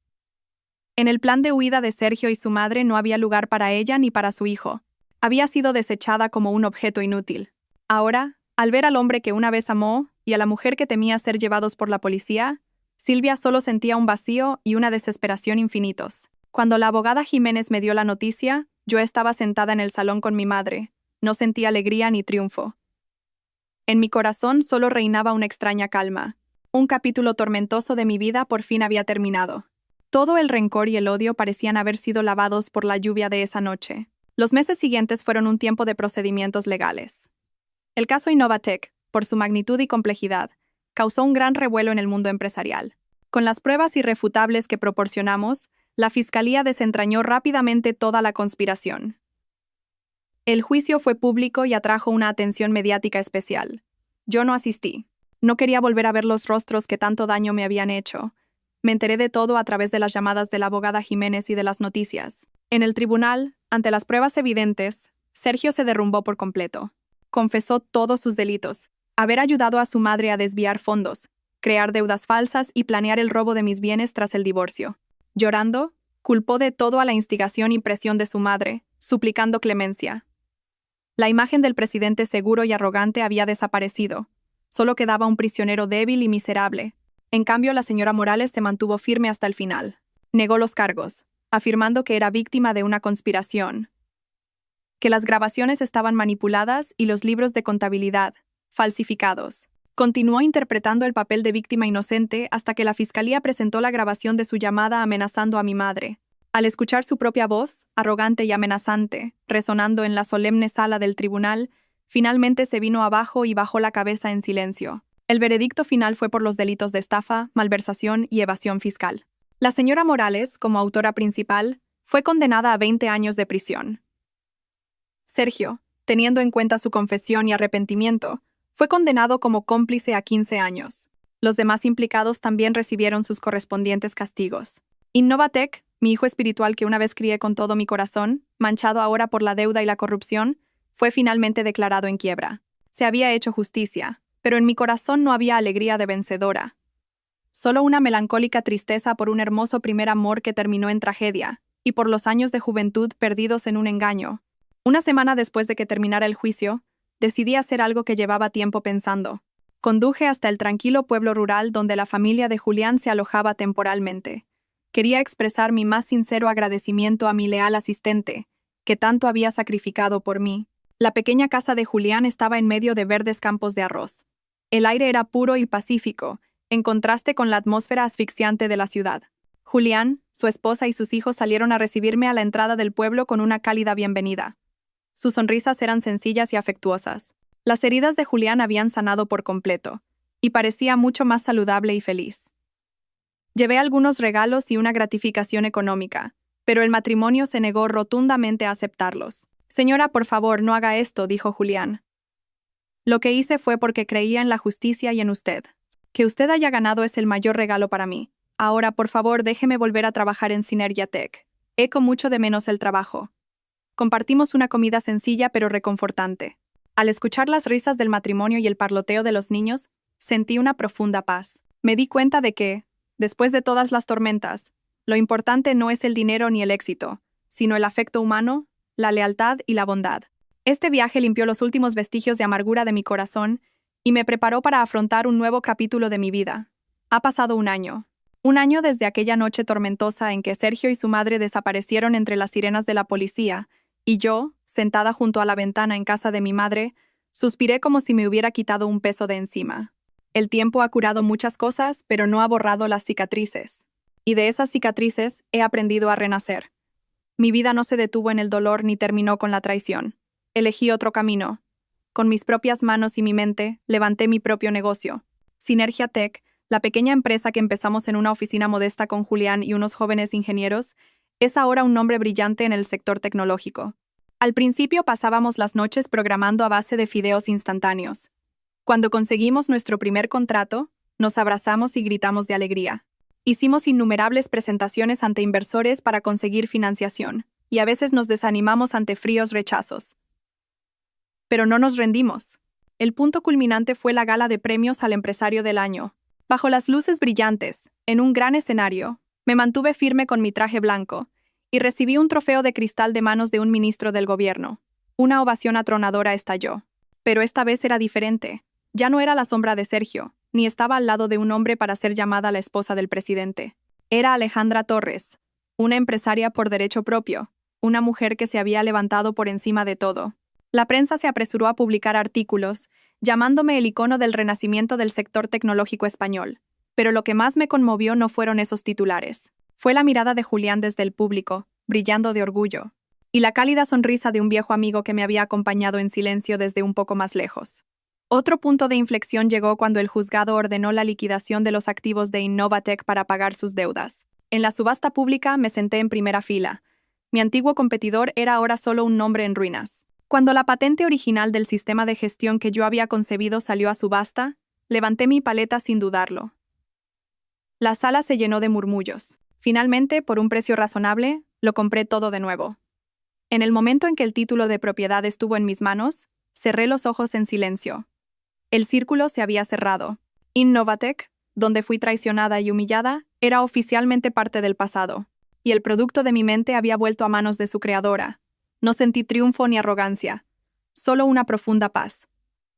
En el plan de huida de Sergio y su madre no había lugar para ella ni para su hijo. Había sido desechada como un objeto inútil. Ahora, al ver al hombre que una vez amó y a la mujer que temía ser llevados por la policía, Silvia solo sentía un vacío y una desesperación infinitos. Cuando la abogada Jiménez me dio la noticia, yo estaba sentada en el salón con mi madre. No sentí alegría ni triunfo. En mi corazón solo reinaba una extraña calma. Un capítulo tormentoso de mi vida por fin había terminado. Todo el rencor y el odio parecían haber sido lavados por la lluvia de esa noche. Los meses siguientes fueron un tiempo de procedimientos legales. El caso Innovatec, por su magnitud y complejidad, causó un gran revuelo en el mundo empresarial. Con las pruebas irrefutables que proporcionamos, la Fiscalía desentrañó rápidamente toda la conspiración. El juicio fue público y atrajo una atención mediática especial. Yo no asistí. No quería volver a ver los rostros que tanto daño me habían hecho. Me enteré de todo a través de las llamadas de la abogada Jiménez y de las noticias. En el tribunal, ante las pruebas evidentes, Sergio se derrumbó por completo. Confesó todos sus delitos: haber ayudado a su madre a desviar fondos, crear deudas falsas y planear el robo de mis bienes tras el divorcio. Llorando, culpó de todo a la instigación y presión de su madre, suplicando clemencia. La imagen del presidente seguro y arrogante había desaparecido. Solo quedaba un prisionero débil y miserable. En cambio, la señora Morales se mantuvo firme hasta el final. Negó los cargos, afirmando que era víctima de una conspiración, que las grabaciones estaban manipuladas y los libros de contabilidad falsificados. Continuó interpretando el papel de víctima inocente hasta que la fiscalía presentó la grabación de su llamada amenazando a mi madre. Al escuchar su propia voz, arrogante y amenazante, resonando en la solemne sala del tribunal, finalmente se vino abajo y bajó la cabeza en silencio. El veredicto final fue por los delitos de estafa, malversación y evasión fiscal. La señora Morales, como autora principal, fue condenada a 20 años de prisión. Sergio, teniendo en cuenta su confesión y arrepentimiento, fue condenado como cómplice a 15 años. Los demás implicados también recibieron sus correspondientes castigos. Innovatec, mi hijo espiritual que una vez crié con todo mi corazón, manchado ahora por la deuda y la corrupción, fue finalmente declarado en quiebra. Se había hecho justicia, pero en mi corazón no había alegría de vencedora. Solo una melancólica tristeza por un hermoso primer amor que terminó en tragedia, y por los años de juventud perdidos en un engaño. Una semana después de que terminara el juicio, decidí hacer algo que llevaba tiempo pensando. Conduje hasta el tranquilo pueblo rural donde la familia de Julián se alojaba temporalmente. Quería expresar mi más sincero agradecimiento a mi leal asistente, que tanto había sacrificado por mí. La pequeña casa de Julián estaba en medio de verdes campos de arroz. El aire era puro y pacífico, en contraste con la atmósfera asfixiante de la ciudad. Julián, su esposa y sus hijos salieron a recibirme a la entrada del pueblo con una cálida bienvenida. Sus sonrisas eran sencillas y afectuosas. Las heridas de Julián habían sanado por completo, y parecía mucho más saludable y feliz. Llevé algunos regalos y una gratificación económica, pero el matrimonio se negó rotundamente a aceptarlos. «Señora, por favor, no haga esto», dijo Julián. «Lo que hice fue porque creía en la justicia y en usted. Que usted haya ganado es el mayor regalo para mí. Ahora, por favor, déjeme volver a trabajar en Synergia Tech. Echo mucho de menos el trabajo». Compartimos una comida sencilla pero reconfortante. Al escuchar las risas del matrimonio y el parloteo de los niños, sentí una profunda paz. Me di cuenta de que, después de todas las tormentas, lo importante no es el dinero ni el éxito, sino el afecto humano, la lealtad y la bondad. Este viaje limpió los últimos vestigios de amargura de mi corazón y me preparó para afrontar un nuevo capítulo de mi vida. Ha pasado un año. Un año desde aquella noche tormentosa en que Sergio y su madre desaparecieron entre las sirenas de la policía, y yo, sentada junto a la ventana en casa de mi madre, suspiré como si me hubiera quitado un peso de encima. El tiempo ha curado muchas cosas, pero no ha borrado las cicatrices. Y de esas cicatrices he aprendido a renacer. Mi vida no se detuvo en el dolor ni terminó con la traición. Elegí otro camino. Con mis propias manos y mi mente, levanté mi propio negocio. Synergia Tech, la pequeña empresa que empezamos en una oficina modesta con Julián y unos jóvenes ingenieros, es ahora un nombre brillante en el sector tecnológico. Al principio pasábamos las noches programando a base de fideos instantáneos. Cuando conseguimos nuestro primer contrato, nos abrazamos y gritamos de alegría. Hicimos innumerables presentaciones ante inversores para conseguir financiación, y a veces nos desanimamos ante fríos rechazos. Pero no nos rendimos. El punto culminante fue la gala de premios al empresario del año. Bajo las luces brillantes, en un gran escenario, me mantuve firme con mi traje blanco y recibí un trofeo de cristal de manos de un ministro del gobierno. Una ovación atronadora estalló. Pero esta vez era diferente. Ya no era la sombra de Sergio, ni estaba al lado de un hombre para ser llamada la esposa del presidente. Era Alejandra Torres, una empresaria por derecho propio, una mujer que se había levantado por encima de todo. La prensa se apresuró a publicar artículos, llamándome el icono del renacimiento del sector tecnológico español. Pero lo que más me conmovió no fueron esos titulares. Fue la mirada de Julián desde el público, brillando de orgullo, y la cálida sonrisa de un viejo amigo que me había acompañado en silencio desde un poco más lejos. Otro punto de inflexión llegó cuando el juzgado ordenó la liquidación de los activos de Innovatec para pagar sus deudas. En la subasta pública me senté en primera fila. Mi antiguo competidor era ahora solo un nombre en ruinas. Cuando la patente original del sistema de gestión que yo había concebido salió a subasta, levanté mi paleta sin dudarlo. La sala se llenó de murmullos. Finalmente, por un precio razonable, lo compré todo de nuevo. En el momento en que el título de propiedad estuvo en mis manos, cerré los ojos en silencio. El círculo se había cerrado. Innovatec, donde fui traicionada y humillada, era oficialmente parte del pasado, y el producto de mi mente había vuelto a manos de su creadora. No sentí triunfo ni arrogancia, solo una profunda paz.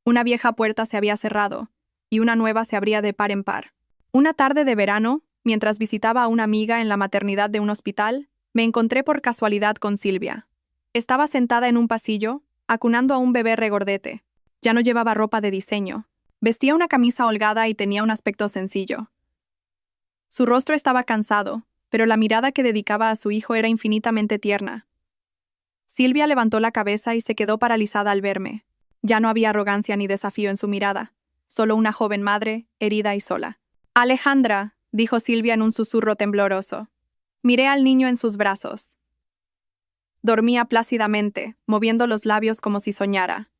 Una vieja puerta se había cerrado, y una nueva se abría de par en par. Una tarde de verano, mientras visitaba a una amiga en la maternidad de un hospital, me encontré por casualidad con Silvia. Estaba sentada en un pasillo, acunando a un bebé regordete. Ya no llevaba ropa de diseño. Vestía una camisa holgada y tenía un aspecto sencillo. Su rostro estaba cansado, pero la mirada que dedicaba a su hijo era infinitamente tierna. Silvia levantó la cabeza y se quedó paralizada al verme. Ya no había arrogancia ni desafío en su mirada, solo una joven madre, herida y sola. «Alejandra», dijo Silvia en un susurro tembloroso. Miré al niño en sus brazos. Dormía plácidamente, moviendo los labios como si soñara.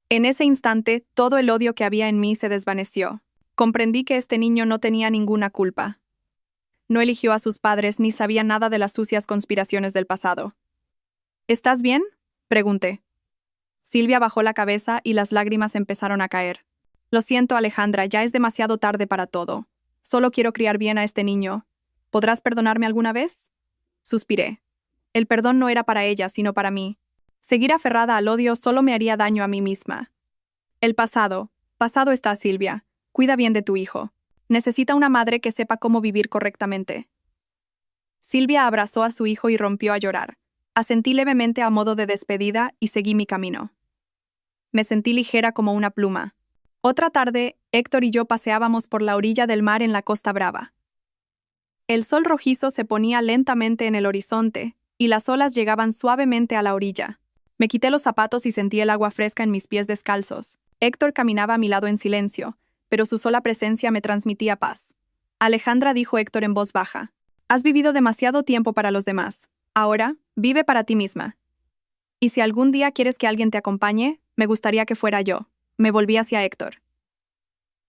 En ese instante, todo el odio que había en mí se desvaneció. Comprendí que este niño no tenía ninguna culpa. No eligió a sus padres ni sabía nada de las sucias conspiraciones del pasado. «¿Estás bien?», pregunté. Silvia bajó la cabeza y las lágrimas empezaron a caer. «Lo siento, Alejandra, ya es demasiado tarde para todo. Solo quiero criar bien a este niño. ¿Podrás perdonarme alguna vez?». Suspiré. El perdón no era para ella, sino para mí. Seguir aferrada al odio solo me haría daño a mí misma. «El pasado está, Silvia. Cuida bien de tu hijo. Necesita una madre que sepa cómo vivir correctamente». Silvia abrazó a su hijo y rompió a llorar. Asentí levemente a modo de despedida y seguí mi camino. Me sentí ligera como una pluma. Otra tarde, Héctor y yo paseábamos por la orilla del mar en la Costa Brava. El sol rojizo se ponía lentamente en el horizonte, y las olas llegaban suavemente a la orilla. Me quité los zapatos y sentí el agua fresca en mis pies descalzos. Héctor caminaba a mi lado en silencio, pero su sola presencia me transmitía paz. Alejandra, dijo Héctor en voz baja, has vivido demasiado tiempo para los demás. Ahora, vive para ti misma. Y si algún día quieres que alguien te acompañe, me gustaría que fuera yo. Me volví hacia Héctor.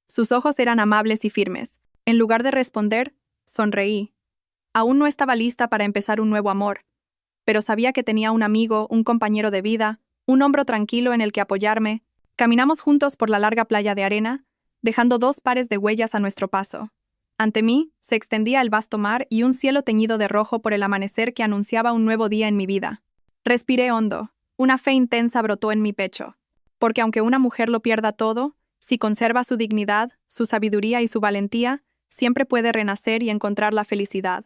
Sus ojos eran amables y firmes. En lugar de responder, sonreí. Aún no estaba lista para empezar un nuevo amor, pero sabía que tenía un amigo, un compañero de vida, un hombro tranquilo en el que apoyarme. Caminamos juntos por la larga playa de arena, dejando 2 pares de huellas a nuestro paso. Ante mí se extendía el vasto mar y un cielo teñido de rojo por el amanecer que anunciaba un nuevo día en mi vida. Respiré hondo. Una fe intensa brotó en mi pecho. Porque aunque una mujer lo pierda todo, si conserva su dignidad, su sabiduría y su valentía, siempre puede renacer y encontrar la felicidad.